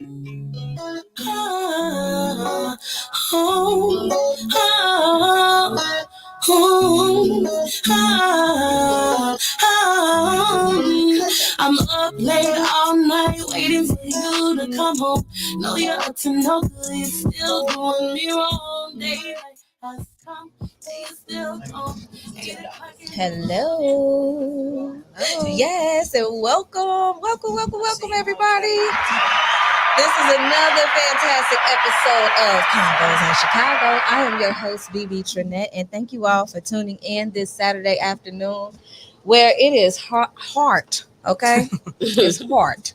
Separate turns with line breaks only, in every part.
I'm up late all night waiting for you to come home. Know you're up to no good, you're still doing me wrong. Daylight has come, you still home.
Hello. Yes, and welcome, everybody. This is another fantastic episode of Convos in Chicago. I am your host, BB Trinette, and thank you all for tuning in this Saturday afternoon where it is heart, okay? It's heart.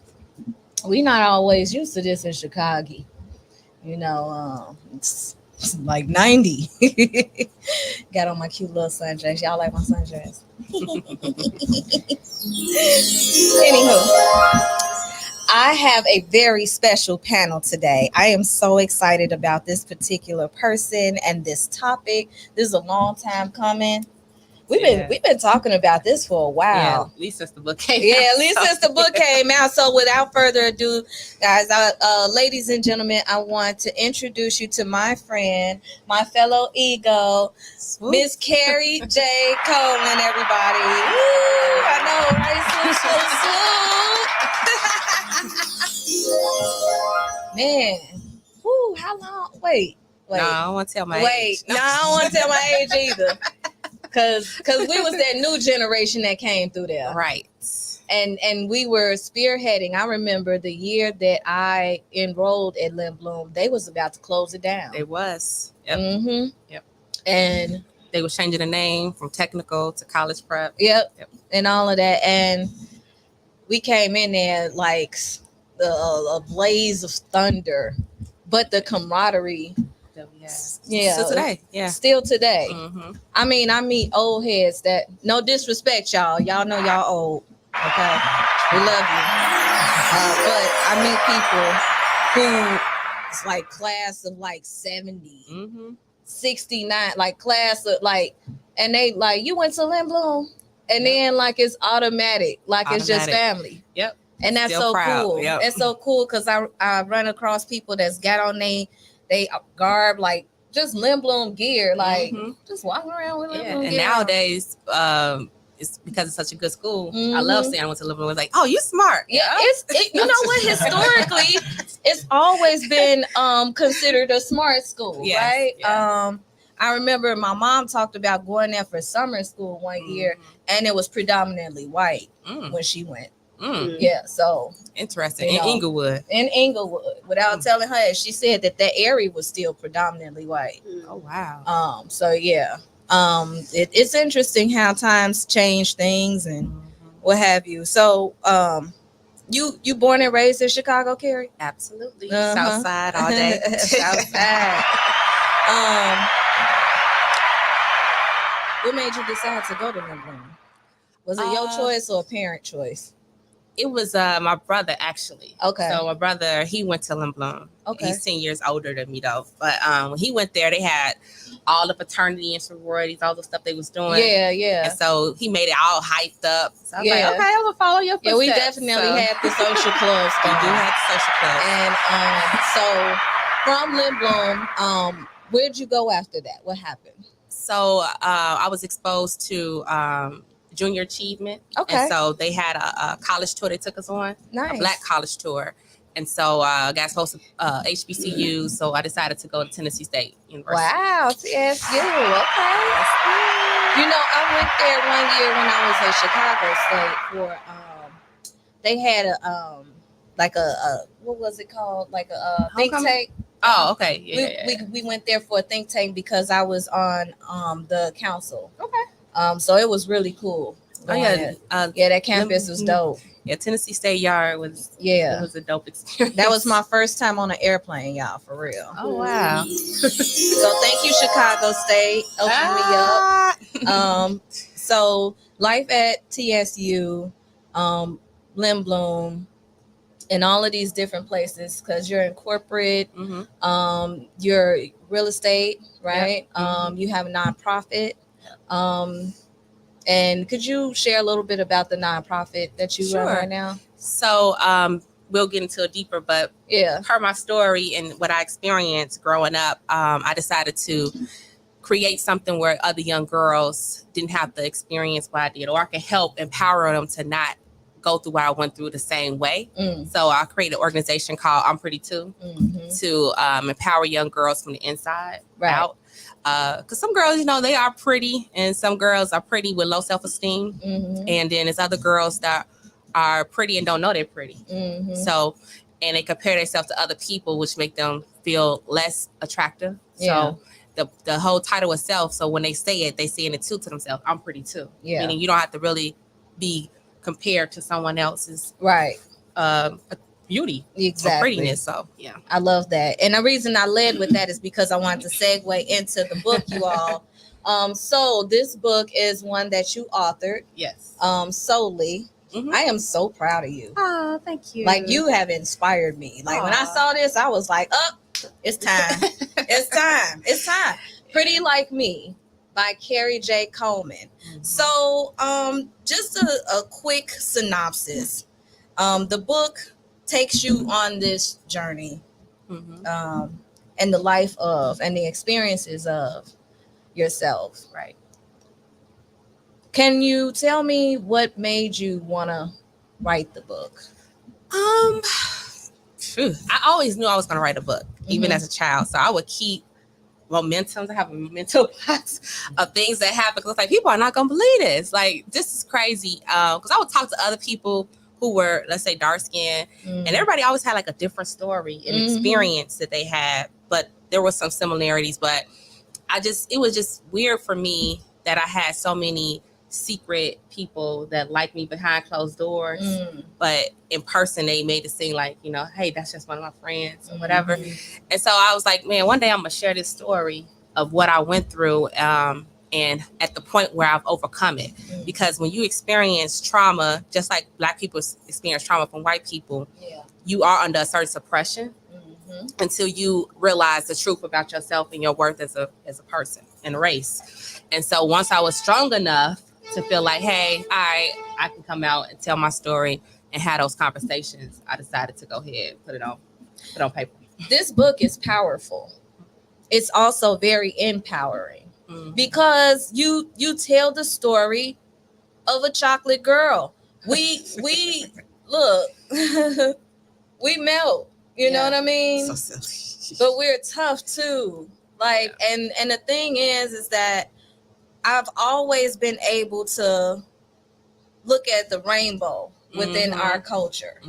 We're not always used to this in Chicago. You know, it's like 90. Got on my cute little sundress. Y'all like my sundress? Anywho, I have a very special panel today. I am so excited about this particular person and this topic. This is a long time coming. We've been talking about this for a while.
Yeah, at least since the book came out.
Yeah, at least since the book came out. So without further ado, guys, ladies and gentlemen, I want to introduce you to my friend, my fellow ego, Miss Carrie J. Coleman, everybody. Woo, I know, right? So Man, woo, how long? Wait.
No, I don't want to tell my age.
No, I don't want to tell my age either. Cause we was that new generation that came through there,
right?
And we were spearheading. I remember the year that I enrolled at Lynn Bloom, they was about to close it down.
It was.
Yep.
Mm-hmm. Yep.
And
they was changing the name from technical to college prep.
Yep. And all of that. And we came in there like a blaze of thunder, but the camaraderie. Yeah,
still today. Yeah,
still today.
Mm-hmm.
I mean, I meet old heads that, no disrespect, y'all know y'all old. Okay, we love you. But I meet people who it's like class of like 70, 69, like class of like, and they like, you went to Lynn Bloom, and then like it's automatic, it's just family.
Yep.
And that's
still
so
proud.
cool.
Yep.
That's so cool because I run across people that's got on they garb like just Lynn Bloom gear, like just walking around with Lynn Bloom
and
gear.
nowadays, it's because it's such a good school. I love saying I went to Lynn Bloom. It's like, oh, you smart.
Yeah, you know what? Historically, it's always been considered a smart school, right? Yeah. I remember my mom talked about going there for summer school one year, and it was predominantly white when she went. Yeah, so
interesting. In Inglewood.
Without telling her, she said that area was still predominantly white.
Oh wow.
So yeah. It's interesting how times change things and what have you. So you born and raised in Chicago, Carrie?
Absolutely. South side all day.
South side. What made you decide to go to Lynn Bloom? Was it your choice or a parent choice?
It was my brother, actually.
Okay.
So my brother, he went to Lynn Bloom.
Okay.
He's 10 years older than me, though. But when he went there, they had all the fraternity and sororities, all the stuff they was doing.
Yeah.
And so he made it all hyped up. So I was like, okay, I'm going to follow your footsteps.
Yeah, we definitely had the social clubs.
We do have the social clubs.
And so from Lynn Bloom, where'd you go after that? What happened?
So I was exposed to junior achievement.
Okay.
And so they had a college tour they took us on.
Nice.
A black college tour. And so I got exposed to HBCUs. So I decided to go to Tennessee State University.
Wow, TSU. Okay. You know, I went there one year when I was at Chicago State for they had a like a what was it called? Like a think tank.
Oh, okay. Yeah.
We went there for a think tank because I was on the council.
Okay.
So it was really cool.
Oh yeah.
That campus was dope.
Yeah, Tennessee State Yard was it was a dope experience.
That was my first time on an airplane, y'all, for real.
Oh wow.
So thank you, Chicago State, opening me up. So life at TSU, Lynn Bloom, and all of these different places, because you're in corporate, you're real estate, right? Yep. You have a nonprofit. And could you share a little bit about the nonprofit that you run right now?
So we'll get into it deeper. But
Yeah.
per my story and what I experienced growing up, I decided to create something where other young girls didn't have the experience what I did, or I can help empower them to not go through what I went through the same way. So I created an organization called I'm Pretty Too to empower young girls from the inside out. Because some girls, you know, they are pretty, and some girls are pretty with low self-esteem. And then there's other girls that are pretty and don't know they're pretty. So, and they compare themselves to other people, which make them feel less attractive. So the whole title itself, so when they say it, they saying it too to themselves. I'm pretty too. Meaning you don't have to really be compared to someone else's beauty or prettiness. So yeah,
I love that. And the reason I led with that is because I wanted to segue into the book, you all. So this book is one that you authored.
Yes.
Solely. I am so proud of you.
Oh, thank you.
Like, you have inspired me. Like, when I saw this, I was like, oh, it's time. It's time. It's time. Pretty Like Me by Carrie J. Coleman. So just a quick synopsis. The book takes you on this journey and the life of and the experiences of yourself.
Right.
Can you tell me what made you want to write the book?
I always knew I was going to write a book, even as a child. So I would keep momentums. I have a mental box of things that happen. Cause like, people are not going to believe this. Like, this is crazy. Because I would talk to other people who were, let's say, dark skinned, and everybody always had like a different story and experience that they had. But there were some similarities. But it was just weird for me that I had so many secret people that like me behind closed doors, but in person they made it seem like, you know, hey, that's just one of my friends or whatever. And so I was like, man, one day I'm gonna share this story of what I went through, and at the point where I've overcome it. Because when you experience trauma, just like Black people experience trauma from white people, you are under a certain suppression until you realize the truth about yourself and your worth as a person and race. And so once I was strong enough to feel like, hey, I can come out and tell my story and have those conversations, I decided to go ahead and put it on paper.
This book is powerful. It's also very empowering because you tell the story of a chocolate girl. We look, we melt. You know what I mean?
So silly.
But we're tough too. Like, and the thing is that I've always been able to look at the rainbow within our culture,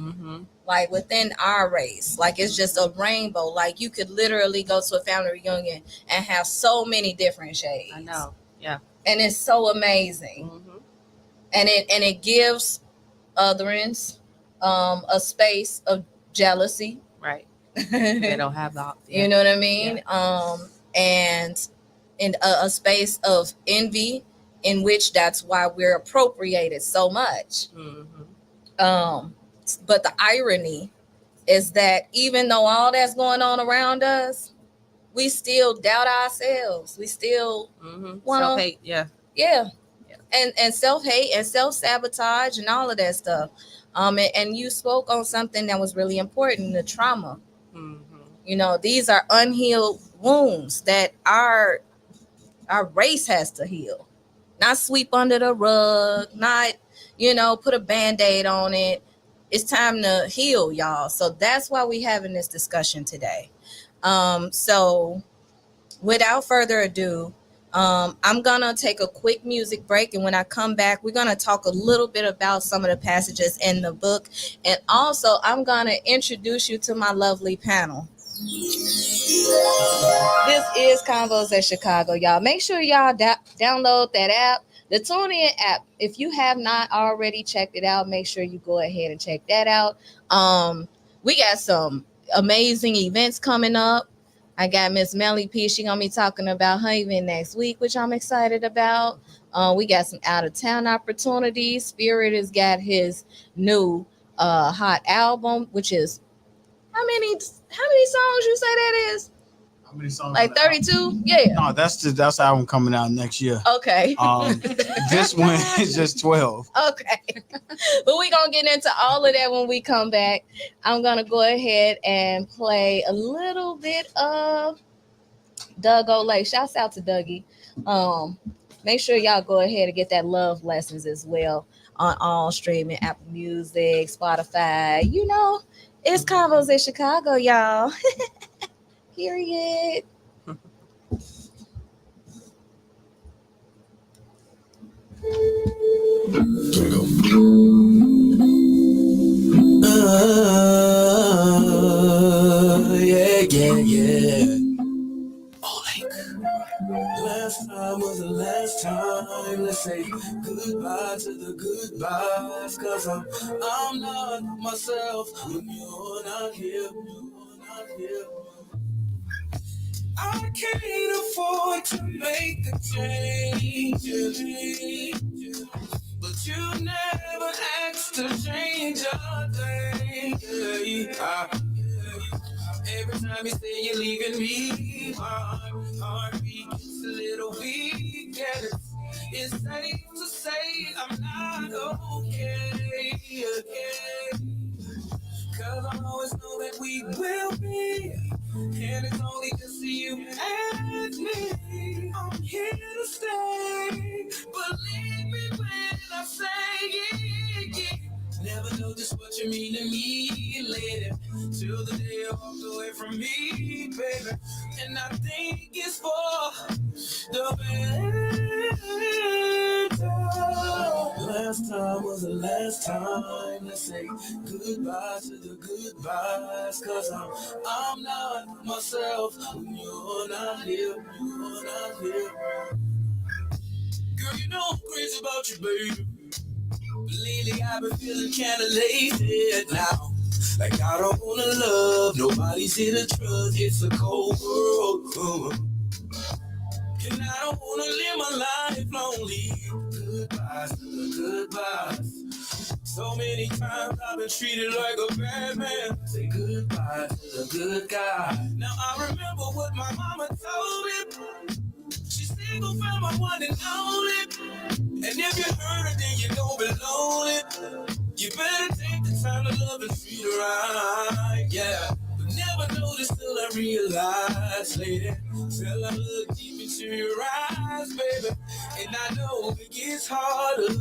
like within our race. Like, it's just a rainbow. Like, you could literally go to a family reunion and have so many different shades.
I know. Yeah.
And it's so amazing. And it gives others a space of jealousy.
Right. They don't have that.
You know what I mean? And in a space of envy, in which that's why we're appropriated so much. But the irony is that even though all that's going on around us, we still doubt ourselves. We still want
self-hate.
And self-hate and self-sabotage and all of that stuff. And you spoke on something that was really important, the trauma. You know, these are unhealed wounds that our race has to heal. Not sweep under the rug, not, you know, put a Band-Aid on it. It's time to heal, y'all. So that's why we're having this discussion today. So without further ado, I'm going to take a quick music break. And when I come back, we're going to talk a little bit about some of the passages in the book. And also, I'm going to introduce you to my lovely panel. This is Convos at Chicago, y'all. Make sure y'all download that app, the TuneIn app. If you have not already checked it out, make sure you go ahead and check that out. We got some amazing events coming up. I got Miss Melly P. She gonna be talking about her event next week, which I'm excited about. We got some out of town opportunities. Spirit has got his new hot album, which is how many songs you say that is?
How many songs?
Like 32? Yeah.
No, that's the album coming out next year.
Okay.
This one is just 12.
Okay. But we're going to get into all of that when we come back. I'm going to go ahead and play a little bit of Doug Olay. Shouts out to Dougie. Make sure y'all go ahead and get that Love Lessons as well on all streaming, Apple Music, Spotify. You know, it's Convos in Chicago, y'all. Period.
Yeah. Oh, like last time was the last time. Let's say goodbye to the goodbyes, cause I'm not myself when you're not here. I can't afford to make a change, but you never asked to change a thing. Every time you say you're leaving me, my heart beats a little weak, and it's safe to say I'm not okay. Cause I always know that we will be, and it's only just you and me. I'm here to stay, believe me when I say it. Never know just what you mean to me, lady, till the day you walked away from me, baby. And I think it's for the better. Last time was the last time. Let's say goodbye to the goodbyes, cause I'm not myself when you're not here. Girl, you know I'm crazy about you, baby. But lately I've been feeling kinda lazy now. Like I don't wanna love, nobody's here to trust. It's a cold world. And I don't wanna live my life lonely. Goodbyes to the goodbyes. So many times I've been treated like a bad man. Say goodbye to the good guy. Now I remember what my mama told me. She single found my one and only. And if you hurt her, then you gon' be lonely. You better take the time to love and treat her right, yeah. But never noticed till I realized, lady, till I look deep into your eyes, baby. And I know it gets harder,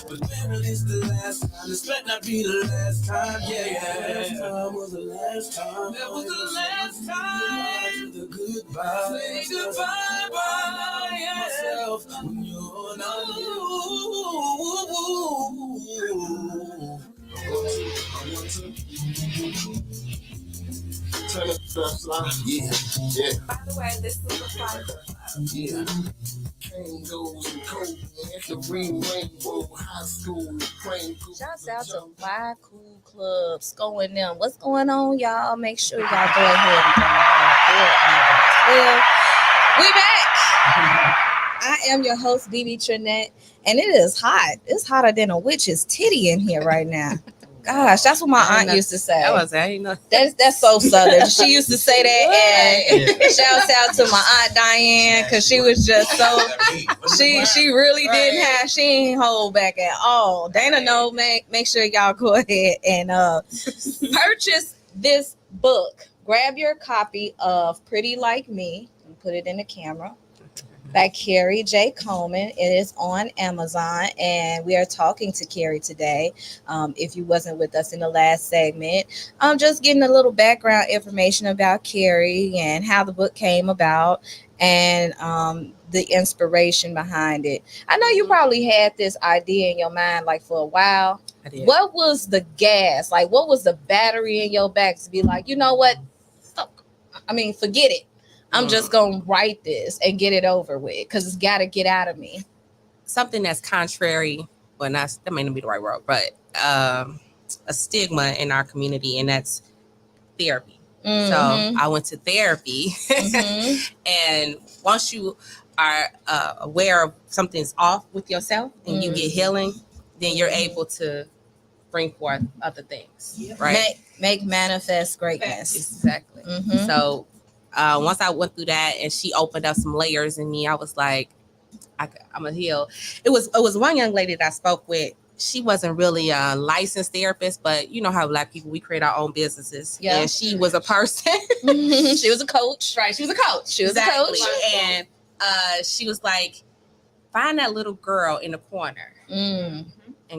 but baby, this the last time. This better not be the last time, yeah. Last time was the last time. That was the last time. The goodbye. Say goodbye, bye, yeah. Myself when you're not here. Turn up the slide. Yeah.
By the way, this is the fight.
Yeah. Convos and Coleman at the Green Rainbow High School.
Shouts out to Fly Cool Clubs. Going them. What's going on, y'all? Make sure y'all go ahead and we back. I am your host, BB Trinette, and it is hot. It's hotter than a witch's titty in here right now. Gosh, that's what my aunt used to say. That's so southern. She used to say that, and shouts out to my aunt Diane, because she was just so she really didn't have, she ain't hold back at all. Dana know, make sure y'all go ahead and purchase this book. Grab your copy of Pretty Like Me and put it in the camera. By Carrie J. Coleman. It is on Amazon, and we are talking to Carrie today. If you wasn't with us in the last segment, I'm just getting a little background information about Carrie and how the book came about, and the inspiration behind it. I know you probably had this idea in your mind like for a while.
I did.
What was the gas? Like, what was the battery in your back to be like, you know what? Forget it. I'm just going to write this and get it over with because it's got to get out of me.
Something that's contrary, well, that may not be the right word, but a stigma in our community, and that's therapy. Mm-hmm. So I went to therapy. Mm-hmm. And once you are aware of something's off with yourself and you get healing, then you're able to bring forth other things, right?
Make manifest greatness.
Exactly. Mm-hmm. So once I went through that and she opened up some layers in me, I was like, I'm a heal. It was one young lady that I spoke with she wasn't really a licensed therapist, but you know how Black people, we create our own businesses.
Yeah.
And she was a person.
She was a coach.
Right. She was a coach.
She was a coach.
And she was like, find that little girl in the corner and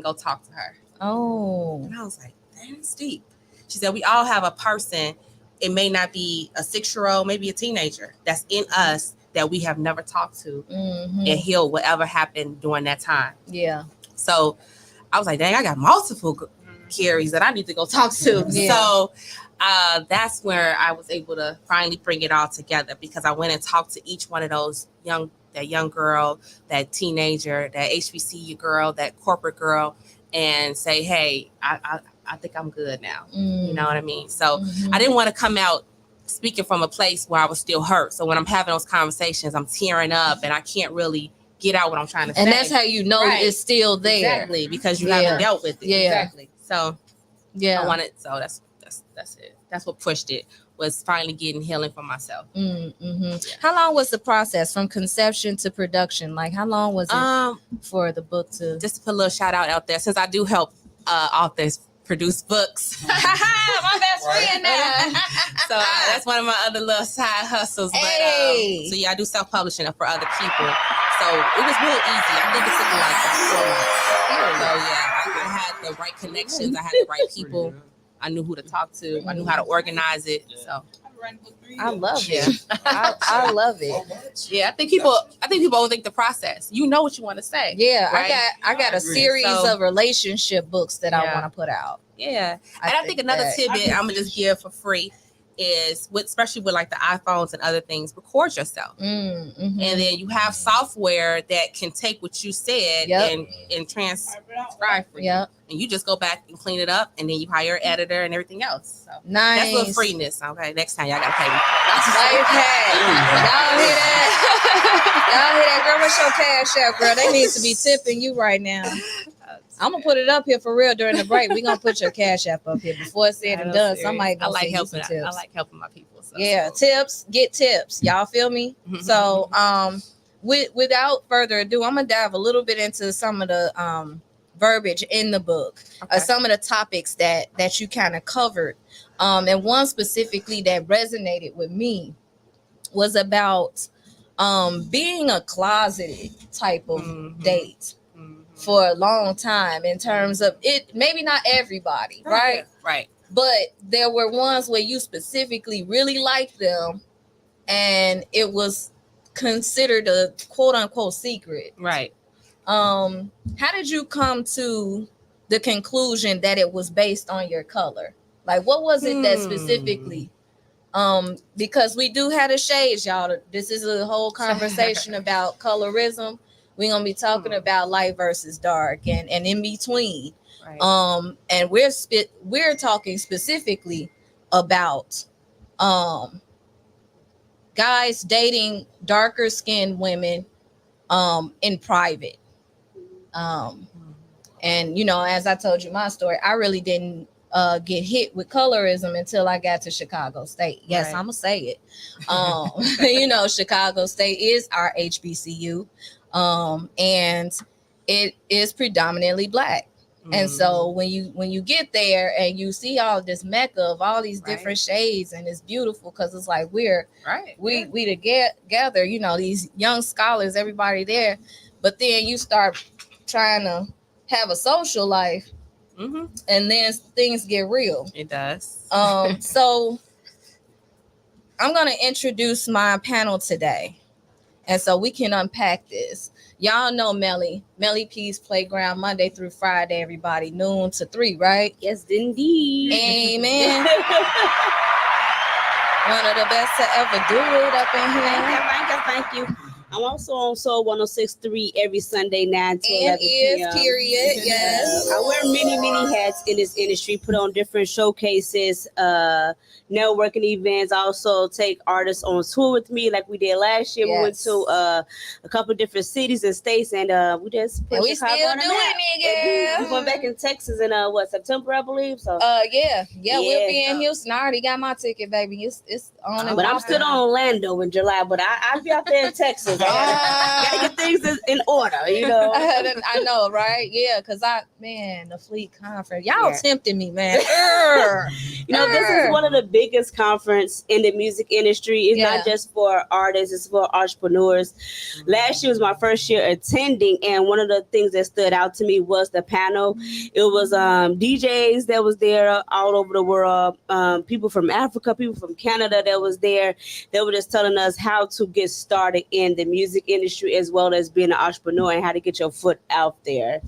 go talk to her.
Oh.
And I was like, that's deep. She said, we all have a person. It may not be a 6-year-old, maybe a teenager that's in us that we have never talked to and heal whatever happened during that time.
Yeah.
So I was like, dang, I got multiple Carries that I need to go talk to.
Yeah.
So that's where I was able to finally bring it all together, because I went and talked to each one of those that young girl, that teenager, that HBCU girl, that corporate girl, and say, hey, I think I'm good now. You know what I mean? So I didn't want to come out speaking from a place where I was still hurt. So when I'm having those conversations, I'm tearing up and I can't really get out what I'm trying to say.
And that's how you know it's still there.
Exactly, because you haven't dealt with it.
Yeah.
Exactly. So
yeah,
so that's it. That's what pushed it, was finally getting healing for myself.
How long was the process from conception to production? Like, how long was it for the book to?
Just to put a little shout out there, since I do help authors produce books.
My best friend now.
So that's one of my other little side hustles.
Hey.
But so yeah, I do self-publishing for other people. So it was real easy. I think it took me like 4 months. So yeah, I had the right connections. I had the right people. I knew who to talk to. I knew how to organize it. So
I love it. I love it.
Yeah, I think people overthink the process. You know what you want to say.
Yeah,
right?
I got a series of relationship books that I want to put out.
Yeah, I think another tidbit I'm gonna just give for free is, especially with like the iPhones and other things, record yourself, and then you have software that can take what you said and transcribe for you, and you just go back and clean it up, and then you hire an editor and everything else. So
nice.
That's a little freeness. Okay, next time y'all gotta pay me.
Y'all hear that? Y'all hear that? Girl, what's your cash app, girl? They need to be tipping you right now. I'm gonna put it up here for real during the break. We're gonna put your cash app up here before it's said and done. Somebody gonna
I like helping my people. So.
Yeah, tips, get tips. Y'all feel me? So without further ado, I'm gonna dive a little bit into some of the verbiage in the book, some of the topics that you kind of covered. And one specifically that resonated with me was about being a closeted type of date for a long time, in terms of it, maybe not everybody, right? But there were ones where you specifically really liked them and it was considered a quote unquote secret.
Right.
How did you come to the conclusion that it was based on your color? Like, what was it that specifically? Because we do have the shades, y'all. This is a whole conversation about colorism. We're gonna be talking about light versus dark and in between. Right. And we're talking specifically about guys dating darker skinned women in private. And you know, as I told you my story, I really didn't get hit with colorism until I got to Chicago State. Yes, I'm gonna say it. You know, Chicago State is our HBCU. And it is predominantly Black. And so when you get there and you see all this mecca of all these different shades, and it's beautiful because it's like we together, you know, these young scholars, everybody there. But then you start trying to have a social life, and then things get real.
It does.
So I'm gonna introduce my panel today. And so we can unpack this. Y'all know Melly P's Playground, Monday through Friday, everybody, noon to 3, right?
Yes, indeed.
Amen. One of the best to ever do it up in here.
Thank you. I'm also on Soul 106.3 every Sunday, 9 to 11 p.m.
Period. Yes.
I wear many hats in this industry, put on different showcases, networking events. I also take artists on tour with me, like we did last year. We went to a couple of different cities and states, and we just put
we
Chicago
still
on the
doing
map.
it, girl.
We're going back in Texas in September, I believe. So
yeah, we'll be in Houston. I already got my ticket, baby. It's on.
But I'm still on Orlando in July. But I'll be out there in Texas. Gotta get things in order, you know.
I know, right? Yeah, because the Fleet Conference. Y'all tempting me, man.
You know, this is one of the biggest conference in the music industry. It's not just for artists, it's for entrepreneurs. Last year was my first year attending, and one of the things that stood out to me was the panel. It was DJs that was there all over the world, people from Africa, people from Canada that was there. They were just telling us how to get started in the music industry as well as being an entrepreneur and how to get your foot out there.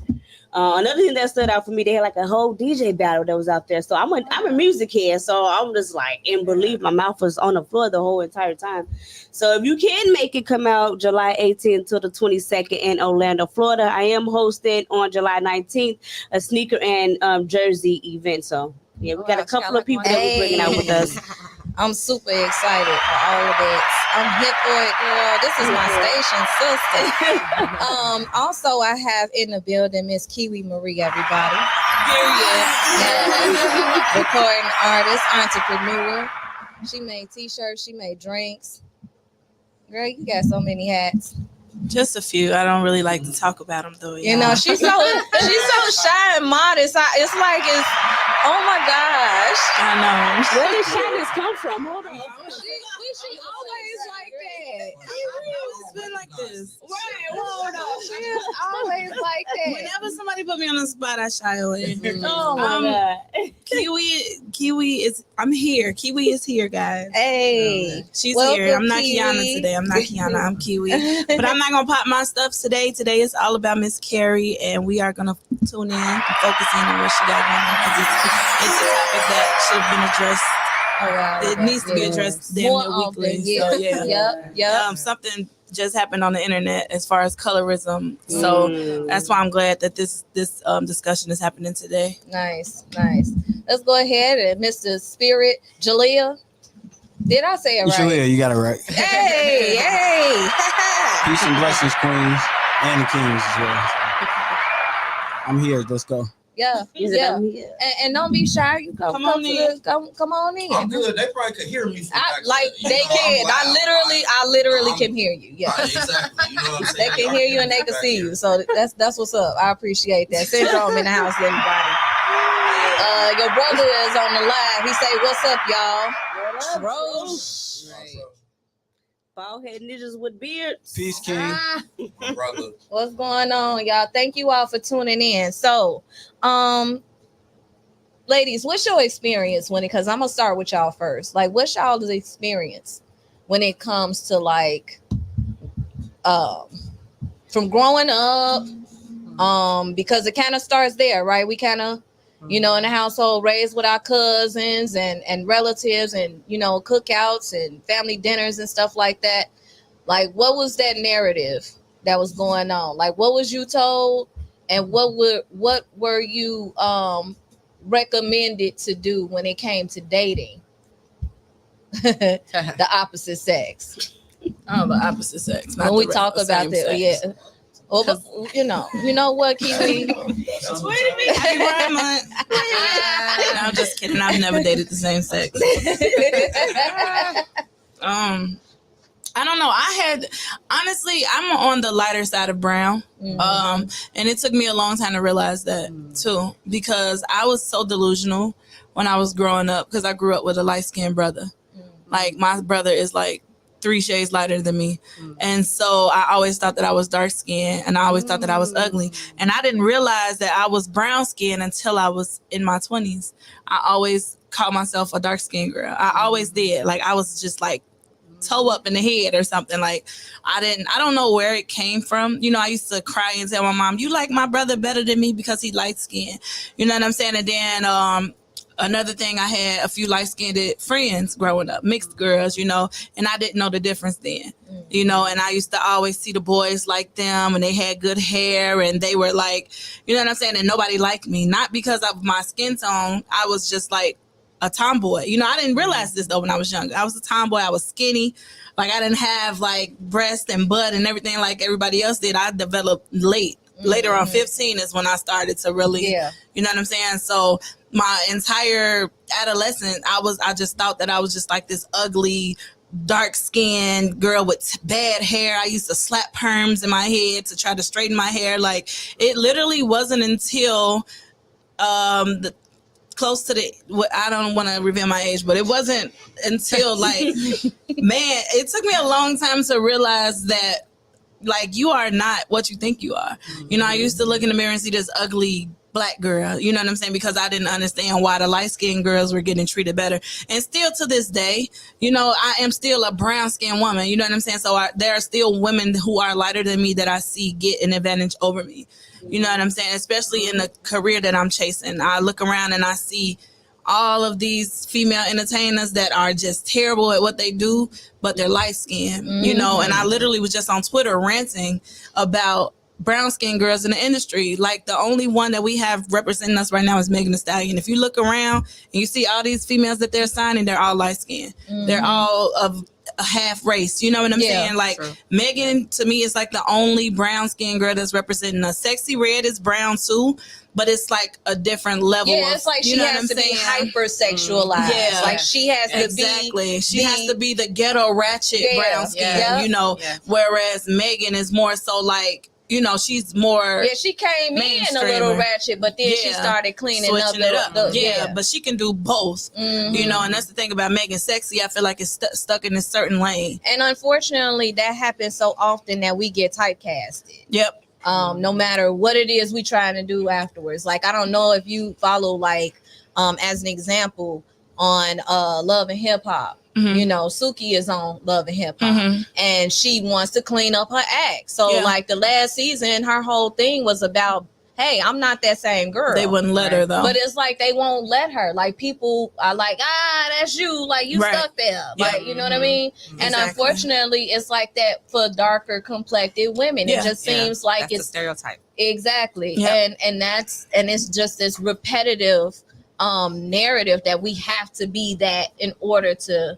Another thing that stood out for me, they had like a whole DJ battle that was out there. So I'm a music head, so I'm just like in belief. My mouth was on the floor the whole entire time. So if you can make it, come out July 18th to the 22nd in Orlando, Florida. I am hosting on July 19th a sneaker and jersey event. So yeah, we got a couple of people that we're bringing out with us.
I'm super excited for all of it. I'm here for it, girl. This is my station, sister. Also, I have in the building Miss Kiwi Marie, everybody. Recording artist, entrepreneur. She made t-shirts. She made drinks. Girl, you got so many hats.
Just a few. I don't really like to talk about them though.
You know, she's so shy and modest. It's like oh my gosh.
I know.
Where did shyness come from? Hold on.
She always like that.
It's been like this.
Right, hold on. She is always like that.
Whenever somebody put me on the spot, I shy away.
Oh my God.
Kiwi is. I'm here. Kiwi is here, guys.
Hey,
she's
welcome,
here. I'm not
Kiwi.
Kiana today. I'm not Kiana. I'm Kiwi. But I'm not gonna pop my stuff today. Today is all about Miss Carrie, and we are gonna tune in and focus in on what she got going on because it's a topic that should have been addressed.
Oh, wow.
It needs to be addressed weekly.
Yeah.
So
Yep.
Something just happened on the internet as far as colorism. So that's why I'm glad that this discussion is happening today.
Nice. Let's go ahead and Mr. Spirit Jalea. Did I say it right?
Jalea, you got it right.
Hey.
Peace and blessings, queens and the kings as well. I'm here. Let's go.
Yeah. And don't be shy. You come on in. Come on in.
I'm good. They probably could hear me.
They can. I literally can hear you. Yeah.
Exactly. You know what I'm saying?
They can hear you and they can see you. So that's what's up. I appreciate that. Syndrome in the house, everybody. Your brother is on the live. He say, "What's up, y'all?"
Right. Bald head ninjas with beards.
Peace, King.
My brother.
What's going on, y'all? Thank you all for tuning in. So, ladies, what's your experience because I'm gonna start with y'all first. Like, what's y'all's experience when it comes to like from growing up? Because it kind of starts there, right? We kind of, in the household raised with our cousins and relatives and, cookouts and family dinners and stuff like that. Like, what was that narrative that was going on? Like, what was you told and what were you recommended to do when it came to dating the opposite sex?
Oh, the opposite sex.
When we talk about that, yeah. Oh, but, you know what, Kiwi?
Wait a minute. Happy Pride Month. No, I'm just kidding. I've never dated the same sex. I don't know. Honestly, I'm on the lighter side of brown. And it took me a long time to realize that too, because I was so delusional when I was growing up because I grew up with a light-skinned brother. Like, my brother is like 3 shades lighter than me. And so I always thought that I was dark skinned and I always thought that I was ugly. And I didn't realize that I was brown skinned until I was in my 20s. I always called myself a dark skinned girl. I always did. Like, I was just like toe up in the head or something. Like, I don't know where it came from. I used to cry and tell my mom, you like my brother better than me because he light skinned. You know what I'm saying? And then another thing, I had a few light-skinned friends growing up, mixed girls, and I didn't know the difference then, and I used to always see the boys like them and they had good hair and they were like, you know what I'm saying? And nobody liked me, not because of my skin tone. I was just like a tomboy. I didn't realize this though when I was younger. I was a tomboy. I was skinny. Like, I didn't have like breast and butt and everything like everybody else did. I developed late. later on 15 is when I started to really, you know what I'm saying? So my entire adolescent, I just thought that I was just like this ugly, dark-skinned girl with bad hair. I used to slap perms in my head to try to straighten my hair. Like, it literally wasn't until close to I don't want to reveal my age, but it wasn't until like, man, it took me a long time to realize that, like, you are not what you think you are. You know, I used to look in the mirror and see this ugly black girl, you know what I'm saying? Because I didn't understand why the light-skinned girls were getting treated better. And still to this day, you know, I am still a brown-skinned woman, you know what I'm saying? So there are still women who are lighter than me that I see get an advantage over me. You know what I'm saying? Especially in the career that I'm chasing. I look around and I see all of these female entertainers that are just terrible at what they do, but they're light-skinned, you know? And I literally was just on Twitter ranting about brown-skinned girls in the industry. Like, the only one that we have representing us right now is Megan Thee Stallion. If you look around and you see all these females that they're signing, they're all light-skinned. They're all of a half race, you know what I'm saying? Like, Megan to me is like the only brown skinned girl that's representing us. Sexy Red is brown too, but it's like a different level.
Yeah, it's like she has to be hypersexualized.
Yeah,
like she has to
be she has to be the ghetto ratchet brown skin, you know. Whereas Megan is more so like, you know, she's more.
Yeah, she came in a little ratchet, but then she started cleaning
switching it up.
The
but she can do both. You know, and that's the thing about Megan. Sexy, I feel like it's stuck in a certain lane.
And unfortunately, that happens so often that we get typecasted.
Yep.
No matter what it is we trying to do afterwards. Like, I don't know if you follow, like, as an example, on Love and Hip Hop. You know, Suki is on Love and Hip Hop, and she wants to clean up her act. So, like, the last season, her whole thing was about, hey, I'm not that same girl.
They wouldn't let her, though.
But it's like they won't let her. Like, people are like, that's you. Like, you stuck there. Like, you know what I mean? And unfortunately, it's like that for darker complected women. It just seems like it's
a stereotype.
Exactly. And it's just this repetitive narrative that we have to be that in order to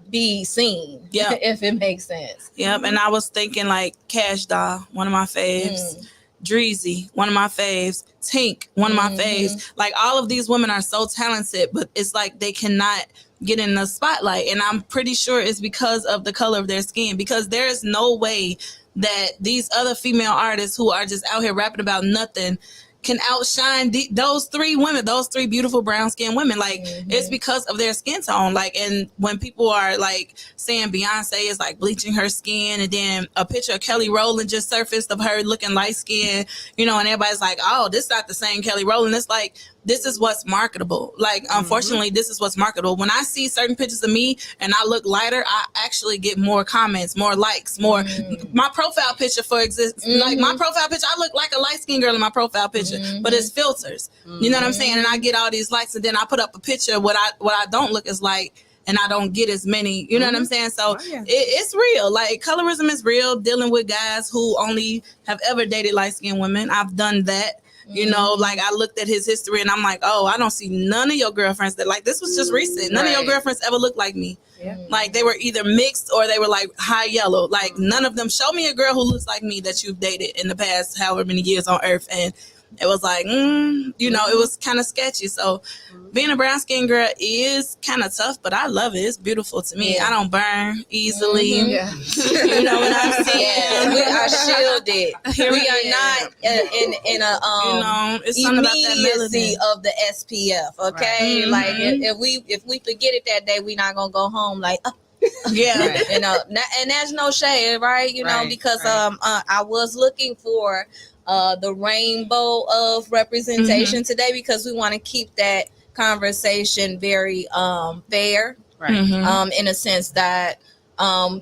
be seen, if it makes sense.
And I was thinking, like, Cash Doll, one of my faves, Dreezy, one of my faves, Tink, one of my faves. Like, all of these women are so talented, but it's like they cannot get in the spotlight. And I'm pretty sure it's because of the color of their skin, because there is no way that these other female artists who are just out here rapping about nothing can outshine those three women, those three beautiful brown skinned women. Like, it's because of their skin tone. Like, and when people are like saying Beyonce is like bleaching her skin, and then a picture of Kelly Rowland just surfaced of her looking light skinned, you know, and everybody's like, oh, this is not the same Kelly Rowland. It's like, this is what's marketable. Like, unfortunately, this is what's marketable. When I see certain pictures of me and I look lighter, I actually get more comments, more likes, more. My profile picture, like my profile picture, I look like a light-skinned girl in my profile picture, but it's filters. You know what I'm saying? And I get all these likes, and then I put up a picture of what I don't look as like, and I don't get as many, you know what I'm saying? So it's real. Like, colorism is real, dealing with guys who only have ever dated light-skinned women. I've done that. You know, like, I looked at his history and I'm like, oh, I don't see none of your girlfriends that, like, this was just recent. None of your girlfriends ever looked like me. Like, they were either mixed or they were like high yellow. Like, none of them. Show me a girl who looks like me that you've dated in the past however many years on earth. And it was like, you know, it was kind of sketchy. So being a brown skinned girl is kind of tough, but I love it. It's beautiful to me. I don't burn easily. You know what I'm saying?
We are shielded. We are not in a
you know, it's
immediacy of the SPF. Okay, like if we forget it that day, we're not gonna go home like. You know, and that's no shade, right? You know, because I was looking for the rainbow of representation today, because we want to keep that conversation very fair, in a sense that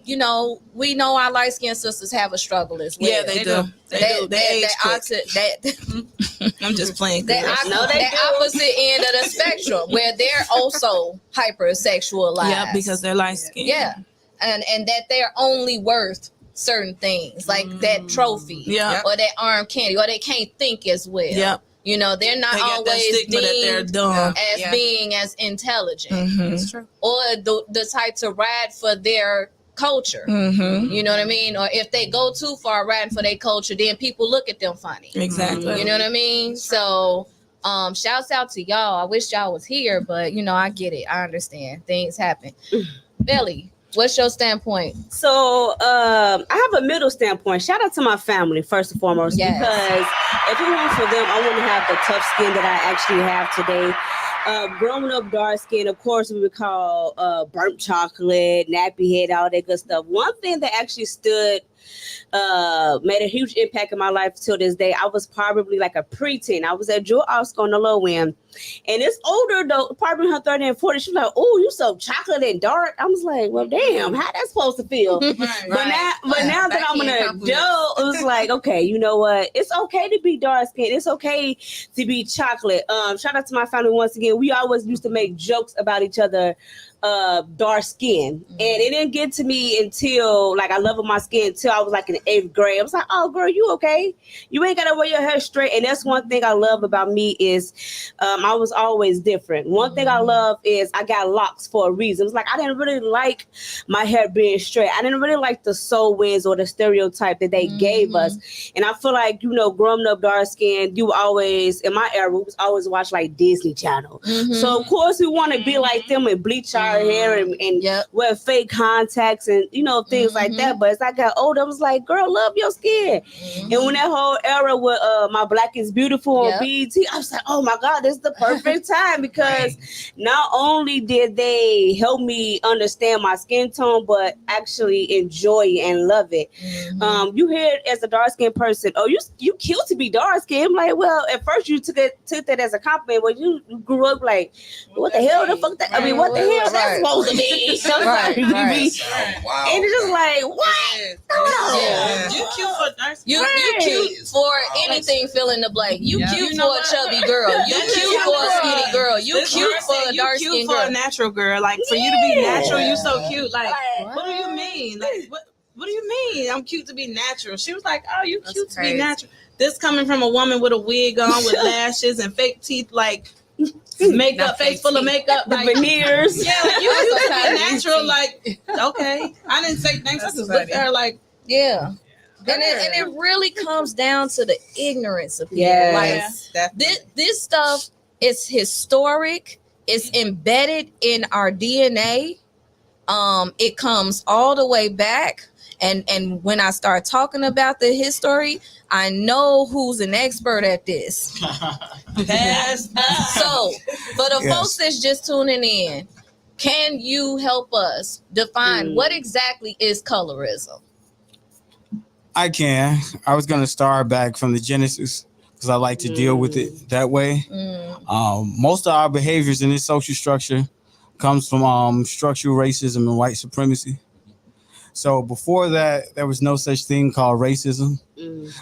you know, we know our light skinned sisters have a struggle as well.
Yeah, they do. They age quick. I'm just playing.
The opposite end of the spectrum, where they're also hypersexualized.
Yeah, because they're light skinned.
Yeah, and that they're only worth certain things, like that trophy, or that arm candy, or they can't think as well. You know, they're not always deemed as being as intelligent,
It's true.
or the type to ride for their culture. You know what I mean? Or if they go too far riding for their culture, then people look at them funny.
Exactly.
You know what I mean? So shouts out to y'all. I wish y'all was here, but I get it. I understand. Things happen. Belly, what's your standpoint?
So I have a middle standpoint. Shout out to my family first and foremost, because if it weren't for them, I wouldn't have the tough skin that I actually have today. Growing up dark skin, of course, we would call burnt chocolate, nappy head, all that good stuff. One thing that actually made a huge impact in my life till this day, I was probably like a preteen. I was at Jewel Oscar on the low end. And it's older though, probably in her 30 and 40. She's like, oh, you so chocolate and dark. I was like, well, damn, how that's supposed to feel? But now that I'm an adult, it was like, okay, you know what? It's okay to be dark skinned. It's okay to be chocolate. Shout out to my family once again. We always used to make jokes about each other. Dark skin, and it didn't get to me until I love my skin until I was like in the 8th grade. I was like, oh girl, you okay? You ain't gotta wear your hair straight. And that's one thing I love about me is I was always different. One thing I love is I got locks for a reason. It's like I didn't really like my hair being straight. I didn't really like the soul winds or the stereotype that they gave us. And I feel like, growing up dark skin, you always, in my era, we was always watch like Disney Channel. So of course we want to be like them and bleach our hair and wear fake contacts and things like that. But as I got older, I was like, girl, love your skin. And when that whole era with my Black is Beautiful on BET, I was like, oh my God, this is the perfect time, because not only did they help me understand my skin tone, but actually enjoy it and love it. You hear it as a dark skinned person, oh, you cute to be dark skinned. I'm like, well, at first you took that as a compliment, but you grew up like, what the hell the fuck that? I mean, what the hell that's supposed to be?
Right.
Wow.
And it's just like, what?
You cute for dark skin.
You cute for anything filling the blank. You cute for a chubby girl. You cute for a skinny girl. You cute for a dark skin
cute for
girl.
a natural girl. Like for you to be natural, you so cute. Like what do you mean? Like what do you mean? I'm cute to be natural. She was like, oh, you cute to be natural. This coming from a woman with a wig on, with lashes and fake teeth, like makeup, face full of makeup,
The
like
veneers.
yeah, like you cute to be natural. Like okay, I didn't say thanks. I just looked at her like
And it really comes down to the ignorance of people.
Yes.
Like this stuff is historic. It's embedded in our DNA. It comes all the way back. And when I start talking about the history, I know who's an expert at this. So for the folks that's just tuning in, can you help us define what exactly is colorism?
I can. I was going to start back from the genesis because I like to deal with it that way. Most of our behaviors in this social structure comes from structural racism and white supremacy. So before that, there was no such thing called racism.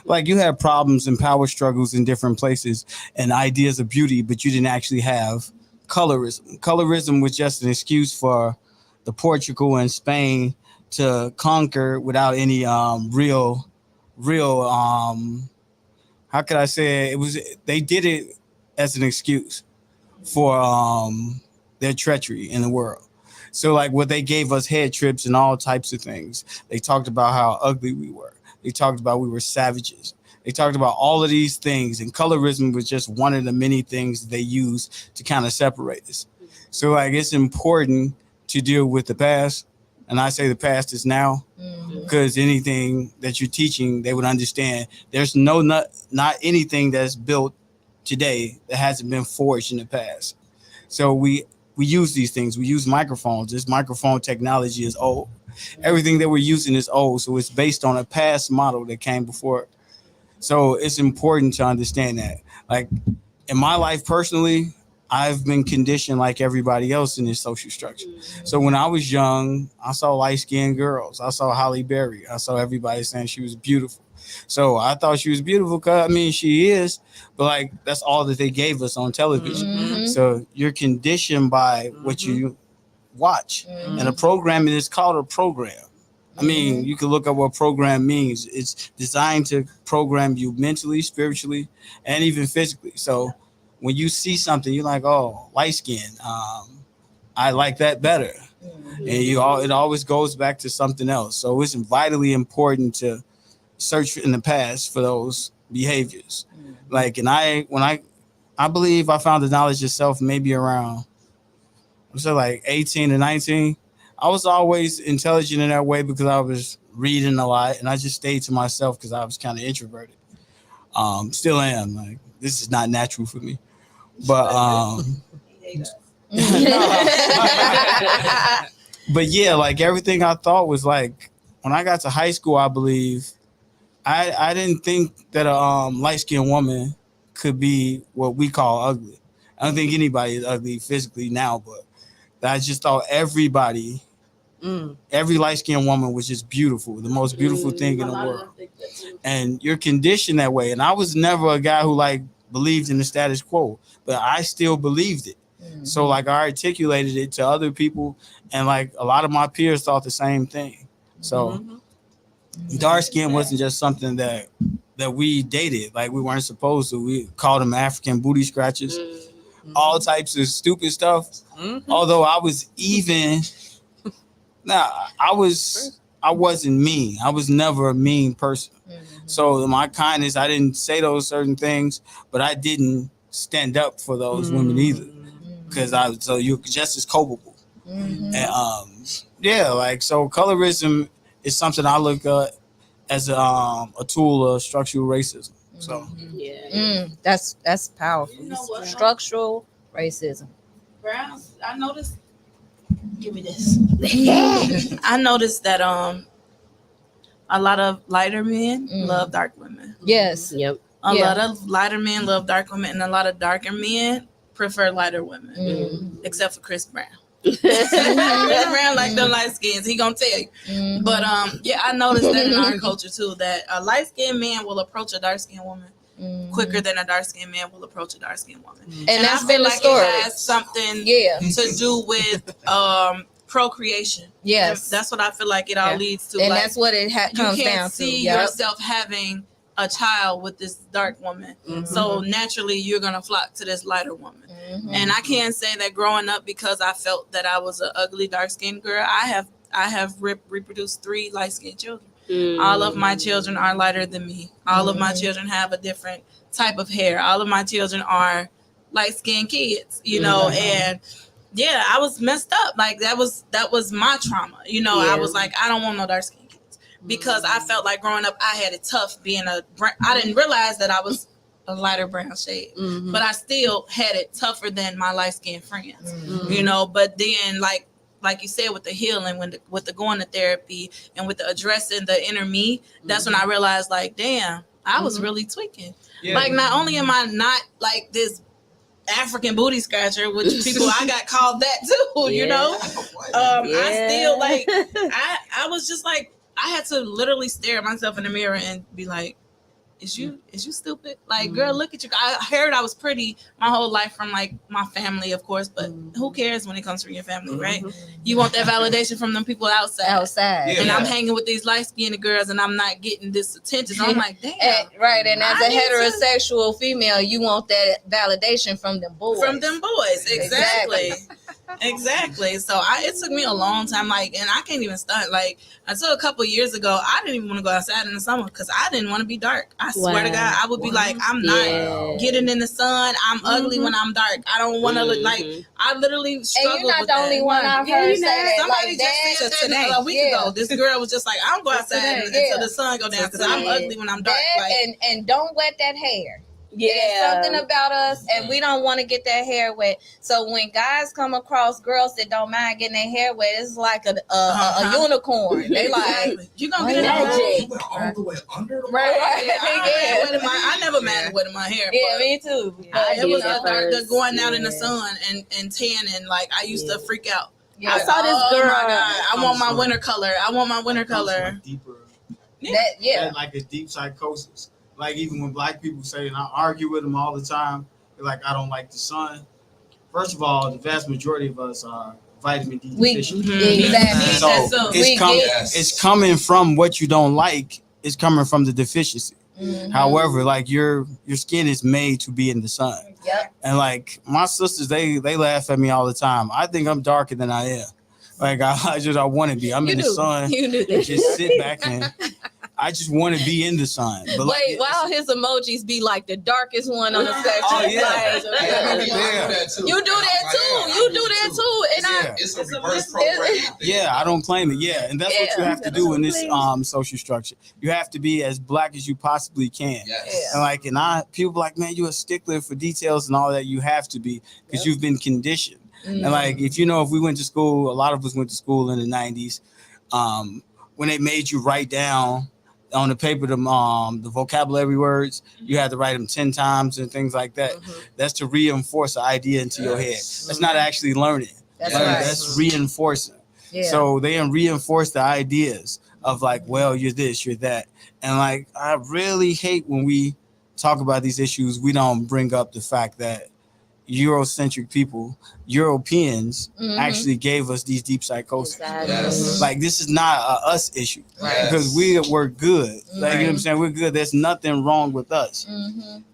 Like you had problems and power struggles in different places and ideas of beauty, but you didn't actually have colorism. Colorism was just an excuse for the Portugal and Spain to conquer without any real how could I say it? They did it as an excuse for their treachery in the world. So like what they gave us head trips and all types of things. They talked about how ugly we were. They talked about we were savages. They talked about all of these things, and colorism was just one of the many things they used to kind of separate us. So like it's important to deal with the past, and I say the past is now, because anything that you're teaching, they would understand. There's not anything that's built today that hasn't been forged in the past. So we use these things. We use microphones. This microphone technology is old. Everything that we're using is old. So it's based on a past model that came before. So it's important to understand that. Like in my life personally, I've been conditioned like everybody else in this social structure. So when I was young, I saw light-skinned girls. I saw Halle Berry. I saw everybody saying she was beautiful. So I thought she was beautiful because, I mean, she is. But, like, that's all that they gave us on television. So you're conditioned by what you watch. And a programming is called a program. I mean, you can look up what program means. It's designed to program you mentally, spiritually, and even physically. So when you see something, you're like, oh, light skin. I like that better. and it always goes back to something else. So it's vitally important to search in the past for those behaviors. Like, and I believe I found the knowledge of self maybe around, like 18 to 19. I was always intelligent in that way because I was reading a lot, and I just stayed to myself because I was kind of introverted. Still am. Like, this is not natural for me, but but yeah, like everything I thought was like when I got to high school, I believe I didn't think that a light skinned woman could be what we call ugly. I don't think anybody is ugly physically now, but I just thought everybody, every light skinned woman was just beautiful, the most beautiful thing in the world. And you're conditioned that way. And I was never a guy who like believed in the status quo, but I still believed it. So like I articulated it to other people, and like a lot of my peers thought the same thing. So dark skin wasn't just something that we dated. Like we weren't supposed to. We called them African booty scratches, all types of stupid stuff. Although I was even, I wasn't mean. I was never a mean person. So my kindness, I didn't say those certain things, but I didn't stand up for those women either, because so you're just as culpable. And yeah, like so colorism is something I look at as a tool of structural racism. So
that's powerful.
You know what?
Structural racism.
Browns, I noticed. Give me this. I noticed that a lot of lighter men love dark women.
Yes.
Yep.
A lot of lighter men love dark women, and a lot of darker men prefer lighter women, except for Chris Brown. Chris Brown like them light skins. He gonna tell you. But yeah, I noticed that in our culture too, that a light skinned man will approach a dark skinned woman quicker than a dark skinned man will approach a dark skinned woman.
And that's
I
been
feel
the
like
story.
it has something to do with procreation.
Yes.
And that's what I feel like it all leads to.
And
like,
that's what it comes down to.
You can't see yourself having a child with this dark woman. So naturally you're gonna flock to this lighter woman. And I can't say that growing up, because I felt that I was an ugly dark-skinned girl. I have reproduced 3 light-skinned children. All of my children are lighter than me. All of my children have a different type of hair. All of my children are light-skinned kids, you know. And yeah, I was messed up. Like that was my trauma, you know. I was like, I don't want no dark-skinned kids, because I felt like growing up I had it tough being I didn't realize that I was a lighter brown shade, but I still had it tougher than my light-skinned friends, you know. But then like you said, with the healing, with the going to therapy and with the addressing the inner me, that's when I realized, like, damn, I was really tweaking. Like, not only am I not like this African booty scratcher, which people I got called that too, you know. I still like I was just like, I had to literally stare at myself in the mirror and be like, Is you stupid? Like, girl, look at you. I heard I was pretty my whole life from like my family, of course, but who cares when it comes from your family, right? You want that validation from them people outside. And I'm hanging with these light-skinned girls and I'm not getting this attention. So I'm like, damn.
And as a heterosexual female, you want that validation from them boys.
Exactly. Exactly. So it took me a long time, like, and I can't even stunt. Like, until a couple years ago, I didn't even want to go outside in the summer because I didn't want to be dark. I swear to God, I would be like, I'm not getting in the sun. I'm ugly when I'm dark. I don't want to look like. I literally struggled.
And you're not the only one I've heard say that.
Somebody just said today, a week ago. This girl was just like, I don't go outside until the sun go down because I'm ugly when I'm dark.
And don't wet that hair.
There's
something about us, and we don't want to get that hair wet. So when guys come across girls that don't mind getting their hair wet, it's like a unicorn. They like,
you gonna get it
all the way under the
right?
I never minded wetting my hair.
Yeah, me too.
It was the going out in the sun and tanning. Like, I used to freak out.
I saw this girl.
Oh my God, I want my winter color.
Deeper.
That
like a deep psychosis. Like, even when black people say, and I argue with them all the time, they're like, I don't like the sun. First of all, the vast majority of us are vitamin D deficient.
Exactly.
So it's coming from what you don't like. It's coming from the deficiency. However, like your skin is made to be in the sun. And like my sisters, they laugh at me all the time. I think I'm darker than I am. Like I want to be. I'm in the sun.
You knew that.
Just sit back and I just want to be in the sun. But
Wait, why his emojis be like the darkest one on the section?
Oh, yeah.
Like,
Yeah.
you do that too. You do that too. And
Yeah.
It's a reverse program.
Yeah, I don't claim it. Yeah, and that's what you have to do in this social structure. You have to be as black as you possibly can.
Yes.
And people like, man, you're a stickler for details and all that. You have to be because you've been conditioned.
Mm.
And like, if we went to school, a lot of us went to school in the 90s. When they made you write down on the paper the vocabulary words, you had to write them 10 times and things like that. That's to reinforce an idea into your head. That's not actually learning.
That's
Learning,
right.
that's reinforcing.
Yeah.
So they reinforce the ideas of like, well, you're this, you're that. And like, I really hate when we talk about these issues, we don't bring up the fact that Eurocentric people, Europeans, actually gave us these deep psychosis.
Exactly.
Yes.
Like, this is not a us issue.
Right.
Because we're good. Like, you know what I'm saying? We're good. There's nothing wrong with us.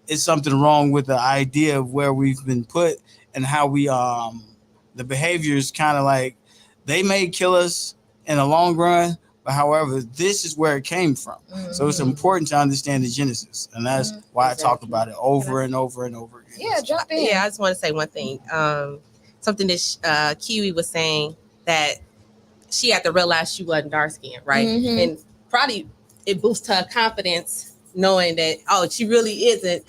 It's something wrong with the idea of where we've been put and how we the behaviors kind of like they may kill us in the long run, but however, this is where it came from. So it's important to understand the genesis, and that's why I talk about it over and over and over again.
Yeah, jump in.
Yeah, I just want to say one thing. Something that Kiwi was saying, that she had to realize she wasn't dark skinned, right? And probably it boosts her confidence knowing that, oh, she really isn't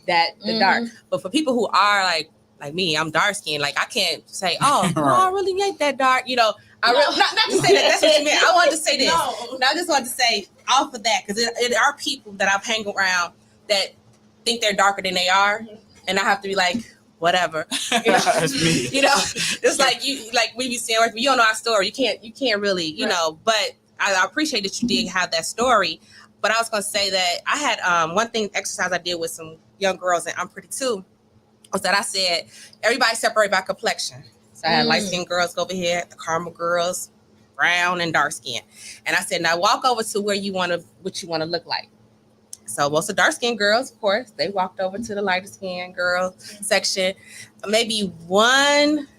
the dark. But for people who are like me, I'm dark skinned. Like, I can't say, oh, no, I really ain't that dark. You know, not to say that. That's what you meant. I wanted to say this. No, I just wanted to say off of that, because it are people that I've hang around that think they're darker than they are, and I have to be like, whatever. You know,
That's me.
You know, it's like we be saying, you don't know our story. You can't really, you know. But I appreciate that you did have that story. But I was gonna say that I had one exercise I did with some young girls, and I'm pretty too. Was that I said everybody separate by complexion. So I had light skinned girls go over here, the caramel girls, brown and dark skin. And I said, now walk over to what you want to look like. So most of the dark skinned girls, of course, they walked over to the lighter skinned girl section. Maybe one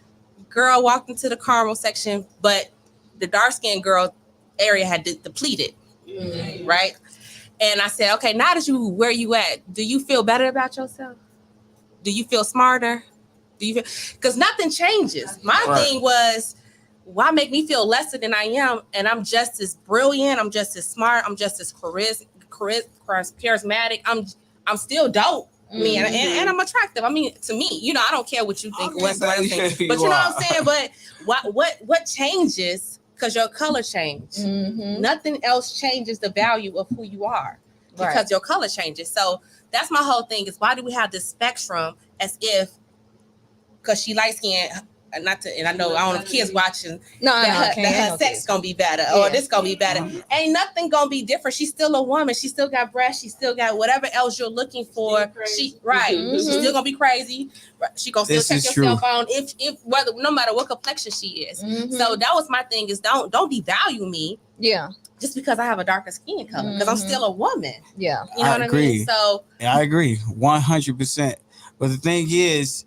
girl walked into the caramel section, but the dark skinned girl area had depleted, right? And I said, okay, now that where you at, do you feel better about yourself? Do you feel smarter? Because nothing changes. My thing was, why make me feel lesser than I am? And I'm just as brilliant. I'm just as smart. I'm just as charismatic. I'm still dope. I mean, and I'm attractive. I mean, to me, you know, I don't care what you think or what somebody thinks. But you know what I'm saying? But what changes? Because your color changed. Nothing else changes the value of who you are, because your color changes. So that's my whole thing, is why do we have this spectrum as if, because she light skinned, and I know I don't know if kids watching, her sex gonna be better, or this gonna be better. Ain't nothing gonna be different. She's still a woman. She still got breasts. She still got whatever else you're looking for. She's still gonna be crazy. She gonna still check your cell phone if whether, no matter what complexion she is. So that was my thing, is don't devalue me. Yeah. Just because I have a darker skin color, because I'm still a woman. Yeah. You know what I mean? So
I agree 100%. But the thing is,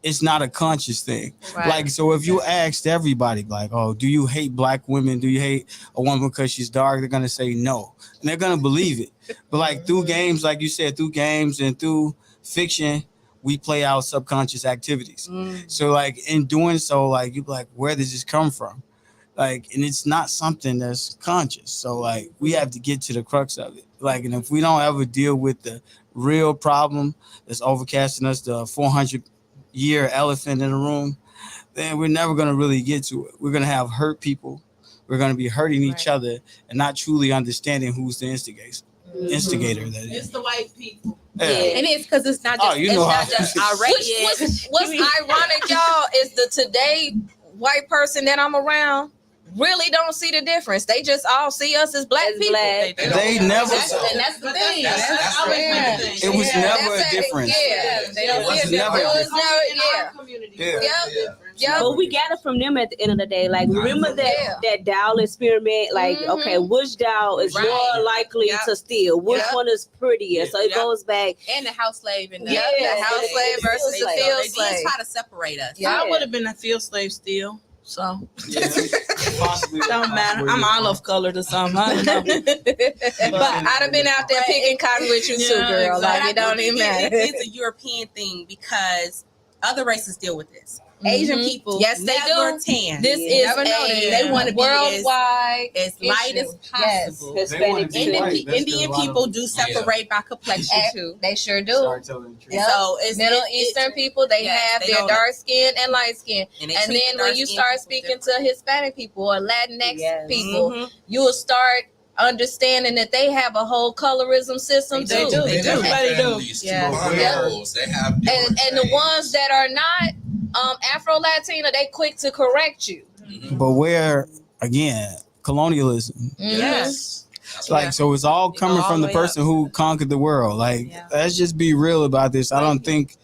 it's not a conscious thing. Like, so if you asked everybody, like, oh, do you hate black women? Do you hate a woman because she's dark? They're going to say no. And they're going to believe it. But like through games, like you said, through games and through fiction, we play out subconscious activities. So like in doing so, like you be like, where does this come from? Like, and it's not something that's conscious. So like we have to get to the crux of it. Like, and if we don't ever deal with the real problem that's overcasting us, the 400-year elephant in the room, then we're never going to really get to it. We're going to have hurt people. We're going to be hurting each other and not truly understanding who's the instigator. That is.
It's the white people.
Yeah. And it's because it's not just, it's not just outrageous.
What's ironic, y'all, is the today white person that I'm around really don't see the difference. They just all see us as black people.
They never saw.
And that's the thing.
It was never a difference.
They don't see a difference.
But we got it from them at the end of the day. Like, remember that doll experiment? Like, okay, which doll is more likely to steal? Which one is prettier? So it goes back.
And the house slave and the
house slave versus the field slave.
They try to separate us.
I would have been a field slave still. So
Possibly.
don't matter. I'm olive colored or something. I don't know.
But I'd have been out there picking cotton with you too,
Yeah,
girl.
exactly.
Like,
But
it don't even matter.
It's a European thing because other races deal with this. Asian people,
Yes, they
never
do.
tan.
This is
Never know that.
They want to be
worldwide
as light
issue.
as possible.
Yes.
Hispanic
They
too.
wanna be white.
Indian people do separate by complexion too.
They sure do.
Start telling the truth.
Yep.
So it's
Middle
it's-
Eastern people, they
yes,
have
they
their
don't-
dark skin and light skin.
And, they
And
treat
then
the
when you
dark-skinned
start
people
speaking
different.
to Hispanic people or Latinx
Yes.
people,
Mhm.
you will start understanding that they have a whole colorism system
They
too.
do. They do.
Everybody do.
Families,
Yeah.
Cubanos, they have different
And the
things.
ones that are not Afro Latina, they quick to correct you.
But where again, colonialism.
Yes. That's
Like
right.
so it's all
They go
coming
all
from
the
the
way
person who conquered the world. Like
Yeah.
let's just be real about this. I don't think